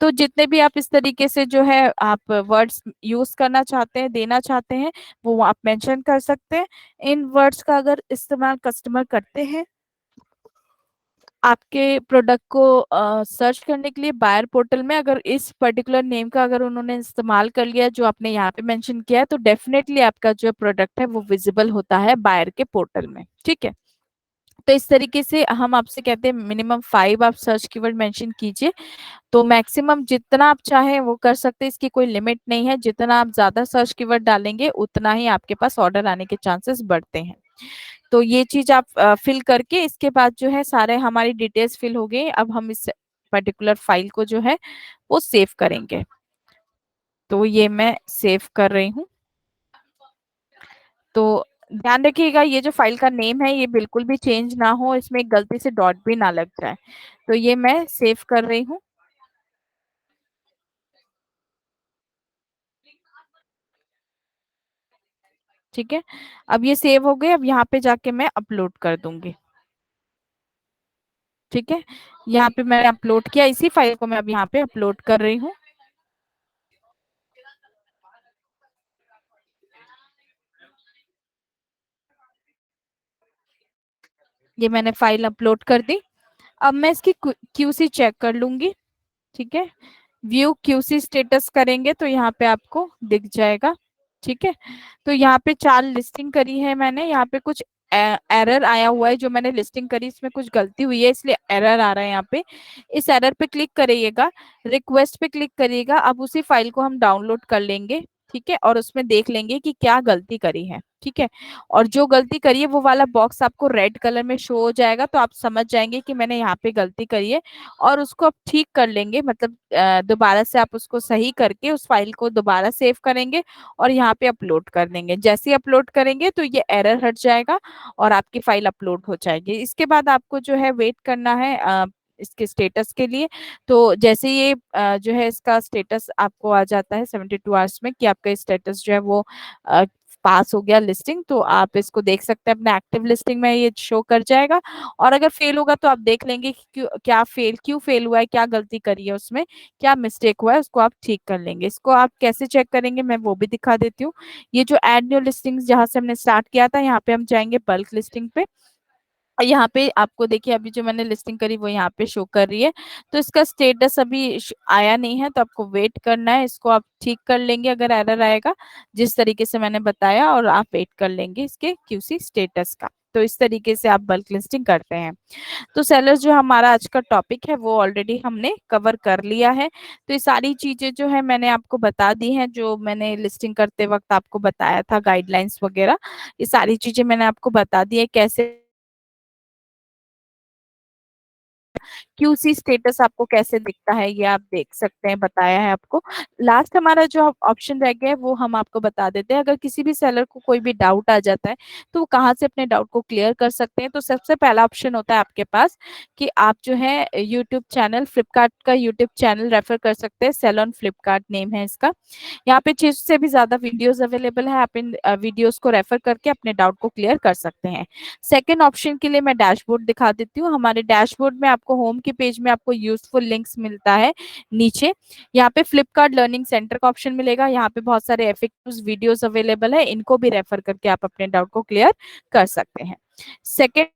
तो जितने भी आप इस तरीके से जो है आप वर्ड्स यूज करना चाहते हैं, देना चाहते हैं, वो आप मेंशन कर सकते हैं। इन वर्ड्स का अगर इस्तेमाल कस्टमर करते हैं आपके प्रोडक्ट को सर्च करने के लिए बायर पोर्टल में, अगर इस पर्टिकुलर नेम का अगर उन्होंने इस्तेमाल कर लिया जो आपने यहाँ पे मेंशन किया है, तो डेफिनेटली आपका जो प्रोडक्ट है वो विजिबल होता है बायर के पोर्टल में। ठीक है, तो इस तरीके से हम आपसे कहते हैं मिनिमम 5 आप सर्च कीवर्ड मेंशन कीजिए। तो मैक्सिमम जितना आप चाहें वो कर सकते हैं, इसकी कोई लिमिट नहीं है। जितना आप ज्यादा सर्च कीवर्ड डालेंगे उतना ही आपके पास ऑर्डर आने के चांसेस बढ़ते हैं। तो ये चीज आप फिल करके इसके बाद जो है सारे हमारी डिटेल्स फिल हो गई। अब हम इस पर्टिकुलर फाइल को जो है वो सेव करेंगे। तो ये मैं सेव कर रही हूँ। तो ध्यान रखिएगा ये जो फाइल का नेम है ये बिल्कुल भी चेंज ना हो, इसमें एक गलती से डॉट भी ना लग जाए। तो ये मैं सेव कर रही हूँ। ठीक है, अब ये सेव हो गए। अब यहाँ पे जाके मैं अपलोड कर दूंगी। ठीक है, यहाँ पे मैंने अपलोड किया, इसी फाइल को मैं अब यहाँ पे अपलोड कर रही हूँ। ये मैंने फाइल अपलोड कर दी। अब मैं इसकी QC चेक कर लूंगी। ठीक है, व्यू QC स्टेटस करेंगे तो यहाँ पे आपको दिख जाएगा। ठीक है, तो यहाँ पे 4 लिस्टिंग करी है मैंने, यहाँ पे कुछ एरर आया हुआ है, जो मैंने लिस्टिंग करी इसमें कुछ गलती हुई है इसलिए एरर आ रहा है यहाँ पे। इस एरर पे क्लिक करिएगा, रिक्वेस्ट पे क्लिक करिएगा। अब उसी फाइल को हम डाउनलोड कर लेंगे। ठीक है, और उसमें देख लेंगे कि क्या गलती करी है। ठीक है, और जो गलती करी है वो वाला बॉक्स आपको रेड कलर में शो हो जाएगा, तो आप समझ जाएंगे कि मैंने यहाँ पे गलती करी है। और उसको आप ठीक कर लेंगे, मतलब दोबारा से आप उसको सही करके उस फाइल को दोबारा सेव करेंगे और यहाँ पे अपलोड कर देंगे। जैसे ही अपलोड करेंगे तो ये एरर हट जाएगा और आपकी फाइल अपलोड हो जाएगी। इसके बाद आपको जो है वेट करना है इसके स्टेटस के लिए। तो जैसे ये जो है इसका स्टेटस आपको आ जाता है 72 आवर्स में कि आपका स्टेटस जो है वो पास हो गया लिस्टिंग, तो आप इसको देख सकते हैं अपने एक्टिव लिस्टिंग में ये शो कर जाएगा। और अगर फेल होगा तो आप देख लेंगे कि क्यों फेल हुआ है, क्या गलती करी है उसमें, क्या मिस्टेक हुआ है, उसको आप ठीक कर लेंगे। इसको आप कैसे चेक करेंगे मैं वो भी दिखा देती हूँ। ये जो एड न्यू लिस्टिंग्स जहाँ से हमने स्टार्ट किया था, यहाँ पे हम जाएंगे बल्क लिस्टिंग पे। यहाँ पे आपको देखिए अभी जो मैंने लिस्टिंग करी वो यहाँ पे शो कर रही है। तो इसका स्टेटस अभी आया नहीं है, तो आपको वेट करना है। इसको आप ठीक कर लेंगे अगर एरर आएगा जिस तरीके से मैंने बताया, और आप वेट कर लेंगे इसके QC स्टेटस का। तो इस तरीके से आप बल्क लिस्टिंग करते हैं। तो सेलर्स जो हमारा आज का टॉपिक है वो ऑलरेडी हमने कवर कर लिया है। तो ये सारी चीजें जो है मैंने आपको बता दी हैं, जो मैंने लिस्टिंग करते वक्त आपको बताया था गाइडलाइंस वगैरह, ये सारी चीजें मैंने आपको बता दी है। कैसे QC स्टेटस आपको कैसे दिखता है ये आप देख सकते हैं, बताया है आपको। लास्ट हमारा जो ऑप्शन रह गया है वो हम आपको बता देते हैं। अगर किसी भी सेलर को कोई भी डाउट आ जाता है तो वो कहाँ से अपने डाउट को क्लियर कर सकते हैं। तो सबसे पहला ऑप्शन होता है आपके पास कि आप जो है यूट्यूब चैनल, फ्लिपकार्ट का यूट्यूब चैनल रेफर कर सकते हैं। सेल ऑन फ्लिपकार्ट नेम है इसका। यहाँ पे 600 से भी ज्यादा वीडियोस अवेलेबल है, आप इन वीडियोस को रेफर करके अपने डाउट को क्लियर कर सकते हैं। सेकेंड ऑप्शन के लिए मैं डैशबोर्ड दिखा देती हूँ। हमारे डैशबोर्ड में आपको होम के पेज में आपको यूजफुल लिंक्स मिलता है नीचे। यहाँ पे फ्लिपकार्ट लर्निंग सेंटर का ऑप्शन मिलेगा, यहाँ पे बहुत सारे एफएक्यूज वीडियोस अवेलेबल है, इनको भी रेफर करके आप अपने डाउट को क्लियर कर सकते हैं। सेकेंड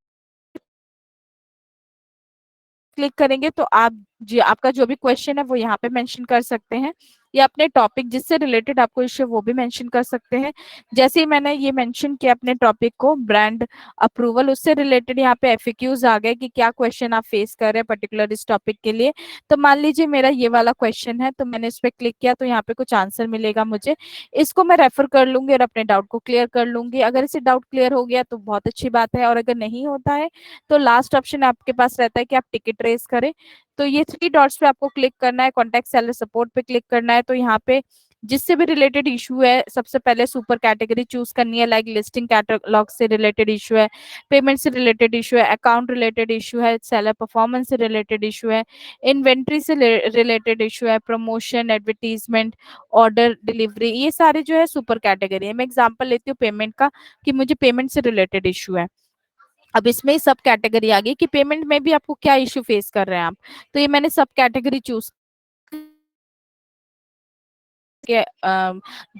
क्लिक करेंगे तो आप जी, आपका जो भी क्वेश्चन है वो यहाँ पे मेंशन कर सकते हैं, या अपने टॉपिक जिससे रिलेटेड आपको इश्यू वो भी मेंशन कर सकते हैं। जैसे ही मैंने ये मेंशन किया अपने टॉपिक को ब्रांड अप्रूवल, उससे रिलेटेड यहाँ पे एफएक्यूज आ गए कि क्या क्वेश्चन आप फेस कर रहे हैं पर्टिकुलर इस टॉपिक के लिए। तो मान लीजिए मेरा ये वाला क्वेश्चन है, तो मैंने इस पर क्लिक किया तो यहाँ पे कुछ आंसर मिलेगा मुझे। इसको मैं रेफर कर लूंगी और अपने डाउट को क्लियर कर लूंगी। अगर इसे डाउट क्लियर हो गया तो बहुत अच्छी बात है, और अगर नहीं होता है तो लास्ट ऑप्शन आपके पास रहता है कि आप टिकट रेस करें। तो ये थ्री डॉट्स पे आपको क्लिक करना है, कॉन्टेक्ट सेलर सपोर्ट पे क्लिक करना है। तो यहाँ पे जिससे भी रिलेटेड इशू है, सबसे पहले सुपर कैटेगरी चूज करनी है, लाइक लिस्टिंग कैटलॉग से रिलेटेड इशू है, पेमेंट से रिलेटेड इशू है, अकाउंट रिलेटेड इशू है, सेलर परफॉर्मेंस से रिलेटेड इशू है, इन्वेंट्री से रिलेटेड इशू है, प्रमोशन, एडवर्टीजमेंट, ऑर्डर डिलीवरी, ये सारे जो है सुपर कैटेगरी है। मैं एग्जांपल लेती हूँ पेमेंट का, कि मुझे पेमेंट से रिलेटेड इशू है। अब इसमें ही सब कैटेगरी आ गई कि पेमेंट में भी आपको क्या इश्यू फेस कर रहे हैं आप। तो ये मैंने सब कैटेगरी चूज के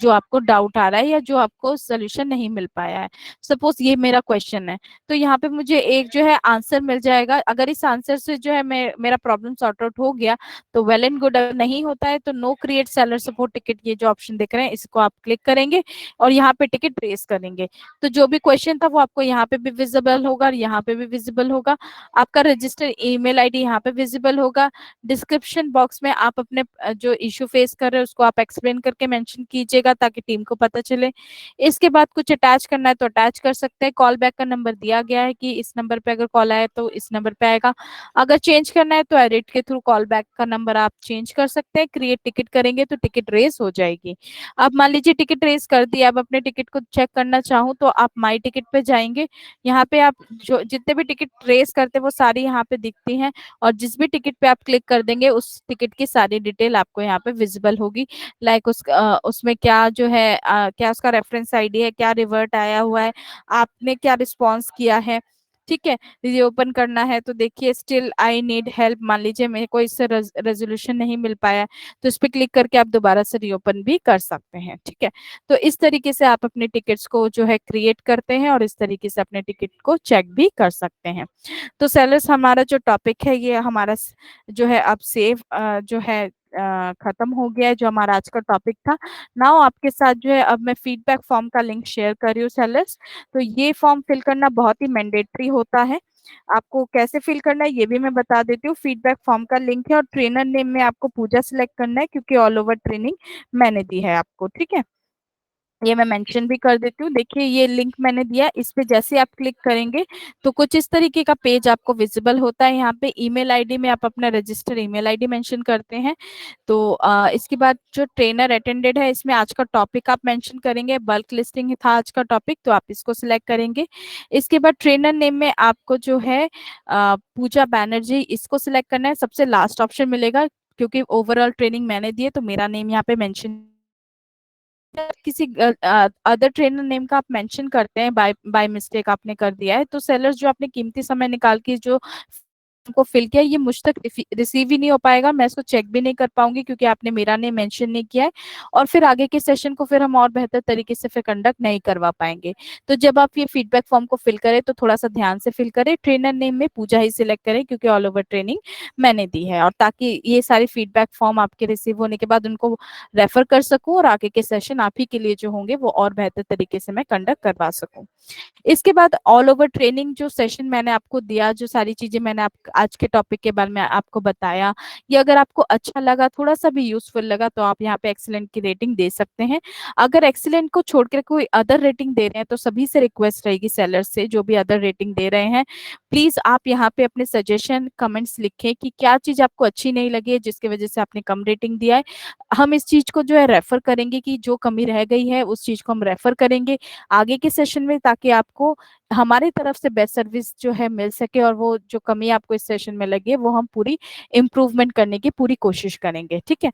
जो आपको डाउट आ रहा है या जो आपको सोल्यूशन नहीं मिल पाया है, सपोज ये मेरा क्वेश्चन है, तो यहाँ पे मुझे एक जो है आंसर मिल जाएगा। अगर इस आंसर से जो है मेरा प्रॉब्लम सॉर्ट आउट हो गया तो वेल एंड गुड। अगर नहीं होता है तो no create seller support ticket, ये जो ऑप्शन दिख रहे हैं इसको आप क्लिक करेंगे और यहाँ पे टिकट रेस करेंगे। तो जो भी क्वेश्चन था वो आपको यहाँ पे भी विजिबल होगा और यहाँ पे भी विजिबल होगा। आपका रजिस्टर ईमेल आईडी यहाँ पे विजिबल होगा। डिस्क्रिप्शन बॉक्स में आप अपने जो इशू फेस कर रहे हैं उसको आप एक्सप्लेन करके मेंशन कीजिएगा ताकि टीम को पता चले। इसके बाद कुछ अटैच करना है तो अटैच कर सकते हैं। कॉल बैक का नंबर दिया गया है कि इस नंबर पे अगर कॉल आए तो इस नंबर पे आएगा। अगर चेंज करना है तो एडिट के थ्रू कॉल बैक का नंबर आप चेंज कर सकते हैं। क्रिएट टिकट करेंगे तो टिकट रेस हो जाएगी। अब मान लीजिए टिकट रेस कर दिया, अब अपने टिकट को चेक करना चाहूँ तो आप माई टिकट पे जाएंगे। यहाँ पे आप जो जितने भी टिकट रेस करते हैं वो सारी यहाँ पे दिखती हैं, और जिस भी टिकट पे आप क्लिक कर देंगे उस टिकट की सारी डिटेल आपको यहाँ पे विजिबल होगी। लाइक उसमें क्या जो है क्या उसका रेफरेंस आईडी है, क्या रिवर्ट आया हुआ है, आपने क्या रिस्पॉन्स किया है। ठीक है, ये ओपन करना है तो देखिए स्टिल आई नीड हेल्प, मान लीजिए मेरे को इससे रेजोल्यूशन नहीं मिल पाया, तो इस पे क्लिक करके आप दोबारा से रीओपन भी कर सकते हैं। ठीक है, तो इस तरीके से आप अपने टिकट्स को जो है क्रिएट करते हैं और इस तरीके से अपने टिकट को चेक भी कर सकते हैं। तो सेलर्स, हमारा जो टॉपिक है ये हमारा जो है अब सेव जो है खत्म हो गया है, जो हमारा आज का टॉपिक था। नाउ आपके साथ जो है अब मैं फीडबैक फॉर्म का लिंक शेयर कर रही हूँ सेलर्स। तो ये फॉर्म फिल करना बहुत ही मैंडेटरी होता है। आपको कैसे फिल करना है ये भी मैं बता देती हूँ। फीडबैक फॉर्म का लिंक है और ट्रेनर नेम में आपको पूजा सिलेक्ट करना है क्योंकि ऑल ओवर ट्रेनिंग मैंने दी है आपको। ठीक है, ये मैं मेंशन भी कर देती हूँ। देखिए ये लिंक मैंने दिया, इस पे जैसे आप क्लिक करेंगे तो कुछ इस तरीके का पेज आपको विजिबल होता है। यहाँ पे ईमेल आईडी में आप अपना रजिस्टर ईमेल आईडी मेंशन करते हैं। तो इसके बाद जो ट्रेनर अटेंडेड है इसमें आज का टॉपिक आप मेंशन करेंगे। बल्क लिस्टिंग था आज का टॉपिक, तो आप इसको सिलेक्ट करेंगे। इसके बाद ट्रेनर नेम में आपको जो है पूजा बैनर्जी, इसको सिलेक्ट करना है। सबसे लास्ट ऑप्शन मिलेगा क्योंकि ओवरऑल ट्रेनिंग मैंने दी है तो मेरा नेम यहाँ पे मेंशन। किसी अदर ट्रेनर नेम का आप मेंशन करते हैं, बाय बाय मिस्टेक आपने कर दिया है, तो सेलर्स जो आपने कीमती समय निकाल के जो को फिल किया ये मुझ तक रिसीव ही नहीं हो पाएगा। मैं इसको चेक भी नहीं कर पाऊंगी क्योंकि आपने मेरा नेम मेंशन नहीं किया है, और फिर आगे के सेशन को फिर हम और बेहतर तरीके से फिर कंडक्ट नहीं करवा पाएंगे। तो जब आप ये फीडबैक फॉर्म को फिल करें तो थोड़ा सा ध्यान से फिल करें। ट्रेनर नेम में पूजा ही सिलेक्ट करें क्योंकि ऑल ओवर ट्रेनिंग मैंने दी है, और ताकि ये सारे फीडबैक फॉर्म आपके रिसीव होने के बाद उनको रेफर कर सकूं और आगे के सेशन आप ही के लिए जो होंगे वो और बेहतर तरीके से मैं कंडक्ट करवा सकूं। इसके बाद ऑल ओवर ट्रेनिंग जो सेशन मैंने आपको दिया, जो सारी चीजें मैंने आप आज के टॉपिक के बारे में आपको बताया, ये अगर आपको अच्छा लगा, थोड़ा सा भी यूजफुल लगा, तो आप यहाँ पे एक्सीलेंट की रेटिंग दे सकते हैं। अगर एक्सीलेंट को छोड़कर कोई अदर रेटिंग दे रहे हैं तो सभी से रिक्वेस्ट रहेगी सेलर्स से, जो भी अदर रेटिंग दे रहे हैं, प्लीज आप यहाँ पे अपने सजेशन कमेंट्स लिखें कि क्या चीज आपको अच्छी नहीं लगी है जिसकी वजह से आपने कम रेटिंग दिया है। हम इस चीज को जो है रेफर करेंगे कि जो कमी रह गई है उस चीज को हम रेफर करेंगे आगे के सेशन में, ताकि आपको हमारी तरफ से बेस्ट सर्विस जो है मिल सके, और वो जो कमी आपको इस सेशन में लगी है वो हम पूरी इम्प्रूवमेंट करने की पूरी कोशिश करेंगे। ठीक है,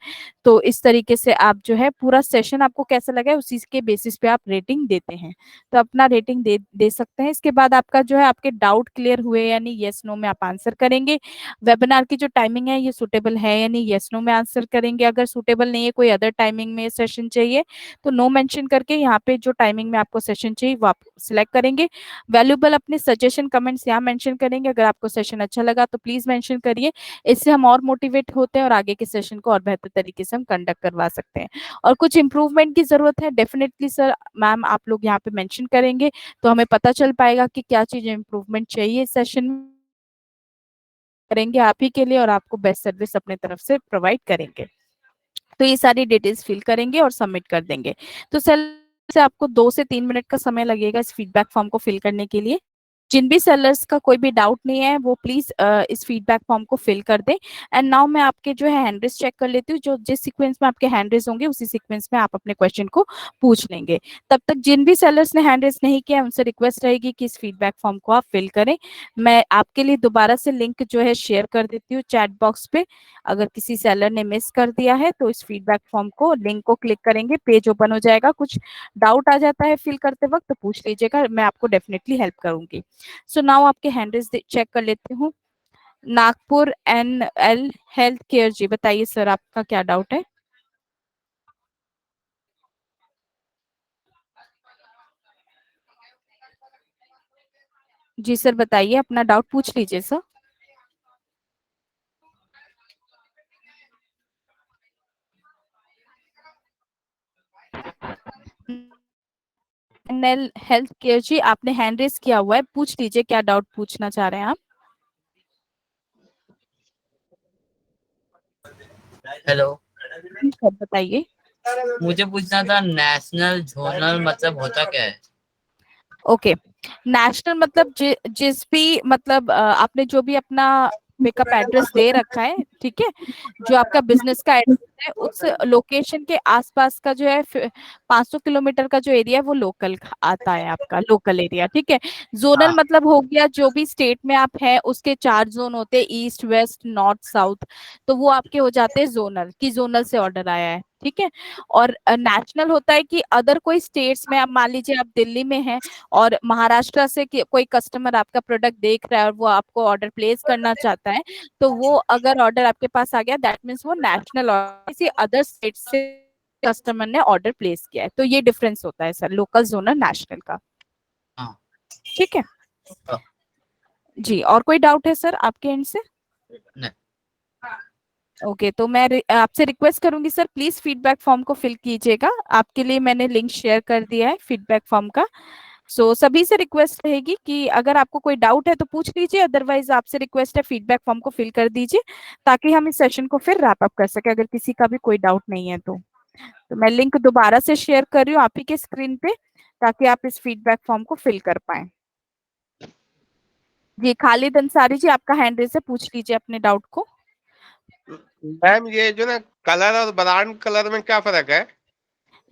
तो इस तरीके से आप जो है पूरा सेशन आपको कैसा लगा है उसी के बेसिस पे आप रेटिंग देते हैं, तो अपना रेटिंग दे दे सकते हैं। इसके बाद आपका जो है आपके डाउट क्लियर हुए या नहीं, यस नो में आप आंसर करेंगे। वेबिनार की जो टाइमिंग है ये सुटेबल है या नहीं, यस नो में आंसर करेंगे। अगर सुटेबल नहीं है, कोई अदर टाइमिंग में सेशन चाहिए, तो नो मेंशन करके यहाँ पे जो टाइमिंग में आपको सेशन चाहिए वो आप सिलेक्ट करेंगे। वैल्यूएबल अपने सजेशन कमेंट्स यहाँ मेंशन करेंगे। अगर आपको सेशन अच्छा लगा तो प्लीज मेंशन करिए, इससे हम और मोटिवेट होते हैं और आगे के सेशन को और बेहतर तरीके से हम कंडक्ट करवा सकते हैं। और कुछ इंप्रूवमेंट की जरूरत है, डेफिनेटली सर मैम आप लोग यहाँ पे मेंशन करेंगे तो हमें पता चल पाएगा कि क्या चीज इंप्रूवमेंट चाहिए सेशन में, करेंगे आप ही के लिए और आपको बेस्ट सर्विस अपने तरफ से प्रोवाइड करेंगे। तो ये सारी डिटेल्स फिल करेंगे और सबमिट कर देंगे। तो सर से आपको 2 से 3 मिनट का समय लगेगा इस फीडबैक फॉर्म को फिल करने के लिए। जिन भी सेलर्स का कोई भी डाउट नहीं है वो प्लीज इस फीडबैक फॉर्म को फिल कर दें। एंड नाउ मैं आपके जो है हैंड रेज चेक कर लेती हूँ, जो जिस सीक्वेंस में आपके हैंड रेज होंगे उसी सीक्वेंस में आप अपने क्वेश्चन को पूछ लेंगे। तब तक जिन भी सेलर्स ने हैंड रेज नहीं किया उनसे रिक्वेस्ट रहेगी कि इस फीडबैक फॉर्म को आप फिल करें। मैं आपके लिए दोबारा से लिंक जो है शेयर कर देती हूँ चैट बॉक्स पे। अगर किसी सेलर ने मिस कर दिया है तो इस फीडबैक फॉर्म को लिंक को क्लिक करेंगे, पेज ओपन हो जाएगा। कुछ डाउट आ जाता है फिल करते वक्त तो पूछ लीजिएगा, मैं आपको डेफिनेटली हेल्प करूंगी। सो नाउ आपके हैंडल्स चेक कर लेती हूँ। नागपुर NL हेल्थ केयर जी, बताइए सर आपका क्या डाउट है। जी सर बताइए, अपना डाउट पूछ लीजिए सर। NL हेल्थ केयर जी, आपने हैंड रेस किया हुआ है, पूछ लीजिए क्या डाउट पूछना चाह रहे हैं आप। हेलो। जी सर बताइए। मुझे पूछना था नेशनल जोनल मतलब होता क्या है? ओके, नेशनल मतलब जिस भी मतलब आपने जो भी अपना पिकअप एड्रेस दे रखा है, ठीक है, जो आपका बिजनेस का एड्रेस है उस लोकेशन के आसपास का जो है 500 किलोमीटर का जो एरिया है वो लोकल आता है, आपका लोकल एरिया, ठीक है। जोनल हाँ। मतलब हो गया जो भी स्टेट में आप हैं उसके 4 जोन होते हैं, ईस्ट वेस्ट नॉर्थ साउथ, तो वो आपके हो जाते हैं जोनल, की जोनल से ऑर्डर आया है, ठीक है। और नेशनल होता है कि अदर कोई स्टेट्स में, आप मान लीजिए आप दिल्ली में हैं और महाराष्ट्र से कोई कस्टमर आपका प्रोडक्ट देख रहा है और वो आपको ऑर्डर प्लेस करना चाहता है, तो वो अगर ऑर्डर आपके पास आ गया दैट मीन्स वो नेशनल ऑर्डर, किसी अदर स्टेट से कस्टमर ने ऑर्डर प्लेस किया है। तो ये डिफरेंस होता है सर लोकल जोनल नेशनल का, हाँ। ठीक है। हाँ, जी और कोई डाउट है सर आपके एंड से। नहीं। ओके तो मैं आपसे रिक्वेस्ट करूंगी सर प्लीज फीडबैक फॉर्म को फिल कीजिएगा, आपके लिए मैंने लिंक शेयर कर दिया है फीडबैक फॉर्म का। सभी से रिक्वेस्ट रहेगी कि अगर आपको कोई डाउट है तो पूछ लीजिए, अदरवाइज आपसे रिक्वेस्ट है फीडबैक फॉर्म को फिल कर दीजिए ताकि हम इस सेशन को फिर रैप अप कर सके, अगर किसी का भी कोई डाउट नहीं है तो मैं लिंक दोबारा से शेयर कर रही हूँ आप ही के स्क्रीन पे ताकि आप इस फीडबैक फॉर्म को फिल कर पाए। जी खालिद अंसारी जी, आपका हैंड रेज है, पूछ लीजिए अपने डाउट को। मैम ये जो ना कलर और ब्रांड कलर में क्या फर्क है?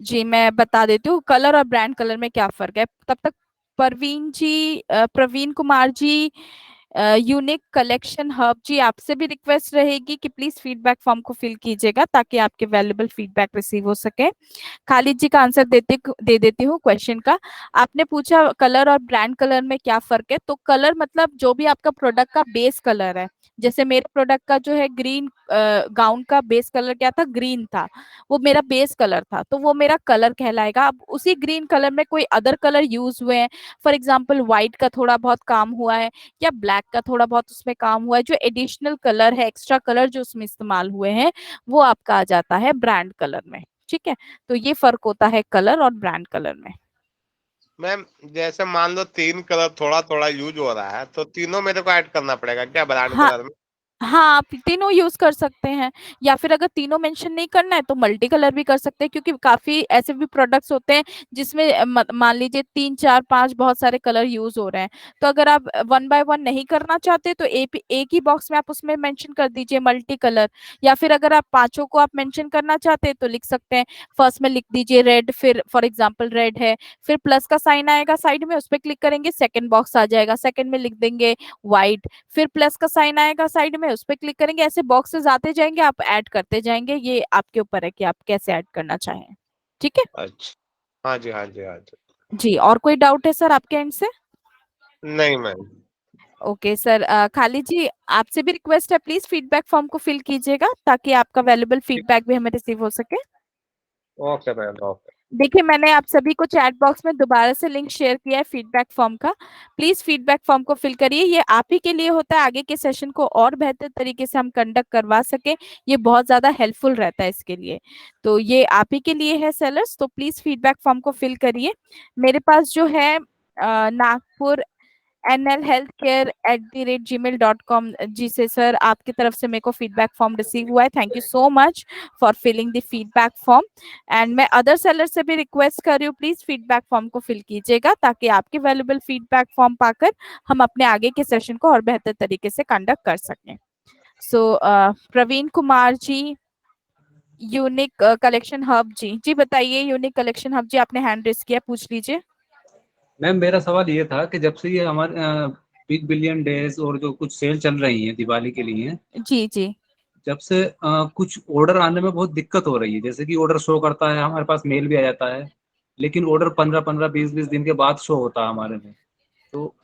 जी मैं बता देती हूँ कलर और ब्रांड कलर में क्या फर्क है। तब तक Praveen Kumar ji, unique collection hub जी, आपसे भी रिक्वेस्ट रहेगी कि प्लीज फीडबैक फॉर्म को फिल कीजिएगा ताकि आपके वैल्यूएबल फीडबैक रिसीव हो सके। खालिद जी का आंसर दे देती हूँ क्वेश्चन का। आपने पूछा कलर और ब्रांड कलर में क्या फर्क है, तो कलर मतलब जो भी आपका प्रोडक्ट का बेस कलर है। जैसे मेरे प्रोडक्ट का जो है ग्रीन, गाउन का बेस कलर क्या था, ग्रीन था, वो मेरा बेस कलर था तो वो मेरा कलर कहलाएगा। अब उसी ग्रीन कलर में कोई अदर कलर यूज हुए हैं, फॉर एग्जाम्पल व्हाइट का थोड़ा बहुत काम हुआ है या ब्लैक का थोड़ा बहुत उसमें काम हुआ है, जो एडिशनल कलर है, एक्स्ट्रा कलर जो उसमें इस्तेमाल हुए हैं, वो आपका आ जाता है ब्रांड कलर में, ठीक है। तो ये फर्क होता है कलर और ब्रांड कलर में। मैम जैसे मान लो तीन कलर थोड़ा थोड़ा यूज हो रहा है तो तीनों मेरे को ऐड करना पड़ेगा क्या ब्रांड हाँ, कलर में? हाँ आप तीनों यूज कर सकते हैं, या फिर अगर तीनों मेंशन नहीं करना है तो मल्टी कलर भी कर सकते हैं, क्योंकि काफी ऐसे भी प्रोडक्ट्स होते हैं जिसमें मान लीजिए 3 4 5 बहुत सारे कलर यूज हो रहे हैं, तो अगर आप वन बाय वन नहीं करना चाहते तो एक ही बॉक्स में आप उसमें मेंशन कर दीजिए मल्टी कलर। या फिर अगर आप पांचों को आप मेंशन करना चाहते हैं तो लिख सकते हैं, फर्स्ट में लिख दीजिए रेड, फिर फॉर एग्जाम्पल रेड है, फिर प्लस का साइन आएगा साइड में, उस पर क्लिक करेंगे सेकंड बॉक्स आ जाएगा, सेकंड में लिख देंगे व्हाइट, फिर प्लस का साइन आएगा साइड में, उस पर क्लिक करेंगे, ऐसे बॉक्सेस आते जाएंगे, आप ऐड करते जाएंगे, ये आपके ऊपर है कि आप कैसे ऐड करना चाहें, ठीक है। अच्छा। हाँ जी, हाँ जी, हाँ जी। जी और कोई डाउट है सर आपके एंड से। नहीं मैम। ओके सर, खाली जी आपसे भी रिक्वेस्ट है प्लीज फीडबैक फॉर्म को फिल कीजिएगा ताकि आपका वैल्यूबल फीडबैक भी हमें रिसीव हो सके। Okay ma'am, okay. देखिए मैंने आप सभी को चैट बॉक्स में दोबारा से लिंक शेयर किया है फीडबैक फॉर्म का। प्लीज फीडबैक फॉर्म को फिल करिए, ये आप ही के लिए होता है, आगे के सेशन को और बेहतर तरीके से हम कंडक्ट करवा सके, ये बहुत ज्यादा हेल्पफुल रहता है इसके लिए। तो ये आप ही के लिए है सेलर्स, तो प्लीज फीडबैक फॉर्म को फिल करिए। मेरे पास जो है नागपुर nlhealthcare@gmail.com जी से सर आपकी तरफ से मेरे को फीडबैक फॉर्म रिसीव हुआ है। Thank you so much for filling the feedback form. And मैं अदर सेलर से भी रिक्वेस्ट कर रही हूँ, प्लीज फीडबैक फॉर्म को फिल कीजिएगा ताकि आपके वैल्यूबल फीडबैक फॉर्म पाकर हम अपने आगे के सेशन को और बेहतर तरीके से कंडक्ट कर सकें। सो Praveen Kumar ji, unique collection hub जी, जी बताइए। यूनिक कलेक्शन हब जी, आपने हैंड रेस किया, पूछ लीजिए। मैम मेरा सवाल ये था कि जब से ये हमारे बिग बिलियन डेज और जो कुछ सेल चल रही है दिवाली के लिए, जी जी जब से कुछ ऑर्डर आने में बहुत दिक्कत हो रही है। जैसे कि ऑर्डर शो करता है, हमारे पास मेल भी आ जाता है, लेकिन ऑर्डर 15-15 20-20 दिन के बाद शो होता है हमारे में। तो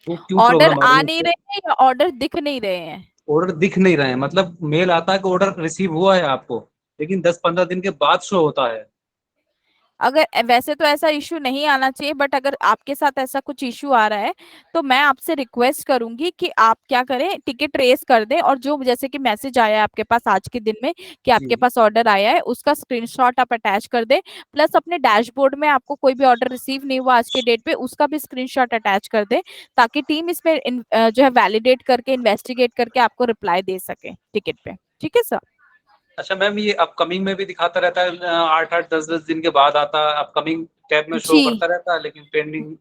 वो क्यों ऑर्डर प्रॉब्लम आ रही आ है नहीं उसको? रहे हैं या ऑर्डर दिख नहीं रहे हैं? ऑर्डर दिख नहीं रहे हैं, मतलब मेल आता है कि ऑर्डर रिसीव हुआ है आपको, लेकिन 10-15 दिन के बाद शो होता है। अगर वैसे तो ऐसा इशू नहीं आना चाहिए, बट अगर आपके साथ ऐसा कुछ इशू आ रहा है तो मैं आपसे रिक्वेस्ट करूंगी कि आप क्या करें, टिकट रेस कर दें, और जो जैसे कि मैसेज आया है आपके पास आज के दिन में कि जी। आपके पास ऑर्डर आया है, उसका स्क्रीनशॉट आप अटैच कर दें। प्लस अपने डैशबोर्ड में आपको कोई भी ऑर्डर रिसीव नहीं हुआ आज के डेट पे, उसका भी स्क्रीनशॉट अटैच कर दें, ताकि टीम इसमें जो है वैलिडेट करके इन्वेस्टिगेट करके आपको रिप्लाई दे सके टिकट पे। ठीक है सर? अच्छा मैम, ये अपकमिंग में भी दिखाता रहता है, 8-8 10-10 दिन के बाद आता है, अपकमिंग टैब में शो जी करता रहता है, लेकिन पेंडिंग।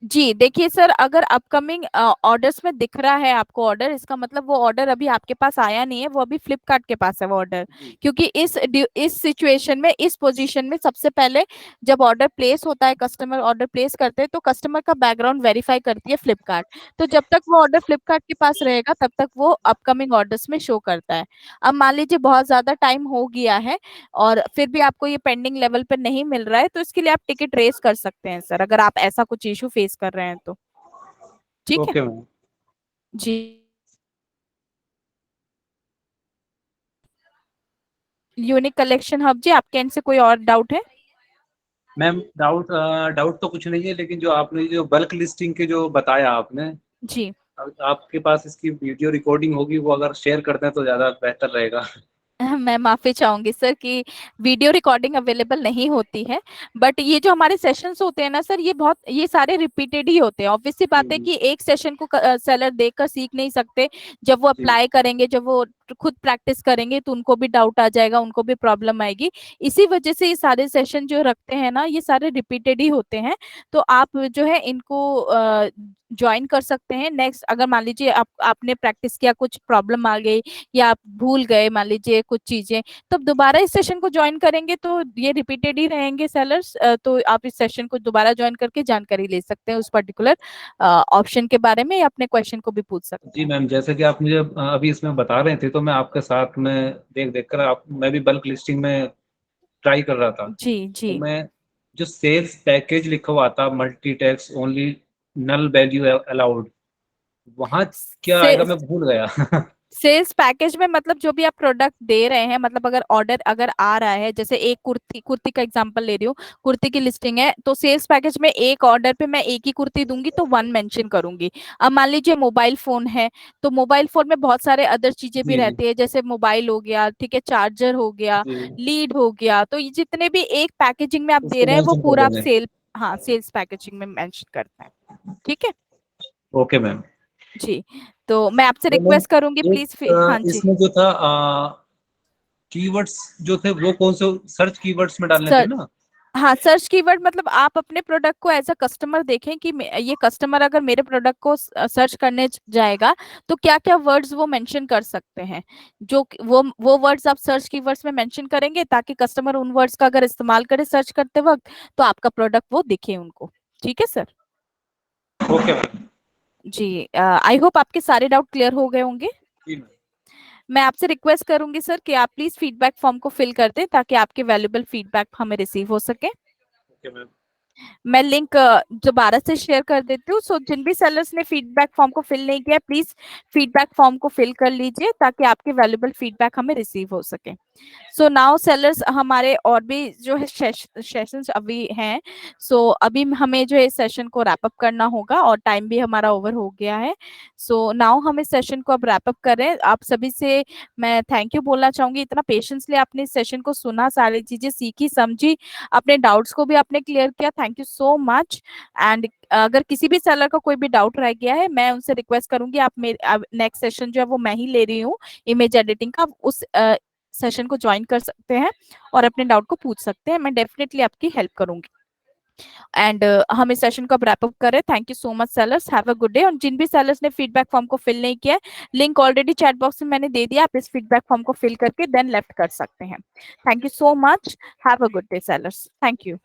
जी, देखिए सर, अगर अपकमिंग ऑर्डर्स में दिख रहा है आपको ऑर्डर, इसका मतलब वो ऑर्डर अभी आपके पास आया नहीं है, वो अभी फ्लिपकार्ट के पास है वो ऑर्डर। जी। क्योंकि इस सिचुएशन में, इस पोजीशन में सबसे पहले जब ऑर्डर प्लेस होता है, कस्टमर ऑर्डर प्लेस करते हैं तो कस्टमर का बैकग्राउंड वेरीफाई करती है फ्लिपकार्ट। तो जब तक वो ऑर्डर फ्लिपकार्ट के पास रहेगा तब तक वो अपकमिंग ऑर्डर्स में शो करता है। अब मान लीजिए बहुत ज्यादा टाइम हो गया है और फिर भी आपको ये पेंडिंग लेवल पे नहीं मिल रहा है, तो इसके लिए आप टिकट रेस कर सकते हैं सर, अगर आप ऐसा कुछ इशू फेस कर रहे हैं तो। ठीक है ओके मैम। जी। यूनिक कलेक्शन हब जी, आपके एंड से कोई और डाउट है? मैम डाउट डाउट तो कुछ नहीं है, लेकिन जो आपने जो बल्क लिस्टिंग के जो बताया आपने, जी आपके पास इसकी वीडियो रिकॉर्डिंग होगी, वो अगर शेयर कर दें तो ज़्यादा बेहतर रहेगा। मैं माफी चाहूंगी सर कि वीडियो रिकॉर्डिंग अवेलेबल नहीं होती है, बट ये जो हमारे सेशंस होते हैं ना सर, ये सारे रिपीटेड ही होते हैं। ऑब्वियस सी बात है जी। कि एक सेशन को सेलर देखकर सीख नहीं सकते। जब वो जी। अप्लाई करेंगे, जब वो खुद प्रैक्टिस करेंगे तो उनको भी डाउट आ जाएगा, उनको भी प्रॉब्लम आएगी। इसी वजह से ये सारे सेशन जो रखते हैं ना, ये सारे रिपीटेड ही होते हैं। तो आप जो है इनको ज्वाइन कर सकते हैं। नेक्स्ट अगर मान लीजिए आपने प्रैक्टिस किया, कुछ प्रॉब्लम आ गई या आप भूल गए मान लीजिए कुछ चीजें, तो अब दोबारा इस सेशन को ज्वाइन करेंगे तो ये रिपीटेड ही रहेंगे सेलर्स। तो आप इस सेशन को दोबारा ज्वाइन करके जानकारी ले सकते हैं उस पर्टिकुलर ऑप्शन के बारे में, या अपने क्वेश्चन को भी पूछ सकते जी हैं। मैम, जैसे कि आप मुझे अभी इसमें बता रहे थे, तो मैं आपके साथ में देख देख कर मैं भी बल्क लिस्टिंग में ट्राई कर रहा था। जी जी। तो मैं जो सेल्स पैकेज लिखा हुआ था, multi tax only, null value allowed, वहाँ क्या से आएगा मैं भूल गया। सेल्स पैकेज में मतलब जो भी आप प्रोडक्ट दे रहे हैं, मतलब अगर ऑर्डर अगर आ रहा है, जैसे एक कुर्ती कुर्ती का एग्जांपल ले रही हूँ, कुर्ती की लिस्टिंग है, तो सेल्स पैकेज में एक ऑर्डर पे मैं एक ही कुर्ती दूंगी तो वन मेंशन करूंगी। अब मान लीजिए मोबाइल फोन है, तो मोबाइल फोन में बहुत सारे अदर चीजें भी जी। जी। रहती है, जैसे मोबाइल हो गया, ठीक है, चार्जर हो गया, जी। लीड हो गया, तो ये जितने भी एक पैकेजिंग में आप दे उसको रहे हैं वो मेंशन कर पूरा आप देंगे। हाँ सेल्स पैकेजिंग में मेंशन करते हैं। ठीक है ओके मैम। जी। तो मैं आपसे तो मैम रिक्वेस्ट करूंगी प्लीज, हाँ एक जी। इसमें जो था कीवर्ड्स जो थे, वो कौन से सर्च कीवर्ड्स में डालने थे सर ना? हाँ, सर्च कीवर्ड मतलब आप अपने प्रोडक्ट को एज अ कस्टमर देखें कि ये कस्टमर अगर मेरे प्रोडक्ट को सर्च करने जाएगा तो क्या क्या वर्ड्स वो मेंशन कर सकते हैं। वो वर्ड्स आप सर्च कीवर्ड्स में मेंशन करेंगे ताकि कस्टमर उन वर्ड्स का अगर इस्तेमाल करे सर्च करते वक्त तो आपका प्रोडक्ट वो दिखे उनको। ठीक है सर? Okay ma'am. जी, आई होप आपके सारे डाउट क्लियर हो गए होंगे। जी मैम। मैं आपसे रिक्वेस्ट करूंगी सर कि आप प्लीज फीडबैक फॉर्म को फिल कर दें ताकि आपके वैल्यूबल फीडबैक हमें रिसीव हो सके। Okay ma'am. मैं लिंक दोबारा से शेयर कर देती हूँ। सो जिन भी सेलर्स ने फीडबैक फॉर्म को फिल नहीं किया, प्लीज फीडबैक फॉर्म को फिल कर लीजिए ताकि आपके वैल्यूएबल फीडबैक हमें रिसीव हो सके। सो नाउ सेलर्स, हमारे और भी जो है सेशंस अभी हैं। सो अभी हमें जो है सेशन को रैप अप करना होगा और टाइम भी हमारा ओवर हो गया है। सो नाउ हम इस सेशन को अब रैप अप कर रहे हैं। आप सभी से मैं थैंक यू बोलना चाहूंगी, इतना पेशेंसली आपने इस सेशन को सुना, सारी चीजें सीखी समझी, अपने डाउट्स को भी आपने क्लियर किया। Thank you so much. And अगर किसी भी सेलर का कोई भी डाउट रह गया है, मैं उनसे रिक्वेस्ट करूंगी, आप मेरे नेक्स्ट सेशन जो है वो मैं ही ले रही हूँ इमेज एडिटिंग का, उस सेशन को ज्वाइन कर सकते हैं और अपने डाउट को पूछ सकते हैं। मैं डेफिनेटली आपकी हेल्प करूंगी। एंड हम इस सेशन को अब रैप अप करें। Thank you so much sellers, have a good day. और जिन भी सेलर्स ने फीडबैक फॉर्म को फिल नहीं किया, लिंक ऑलरेडी चैट बॉक्स में मैंने दे दिया, आप इस फीडबैक फॉर्म को फिल करके देन लेफ्ट कर सकते हैं। Thank you so much, have a good day sellers, thank you.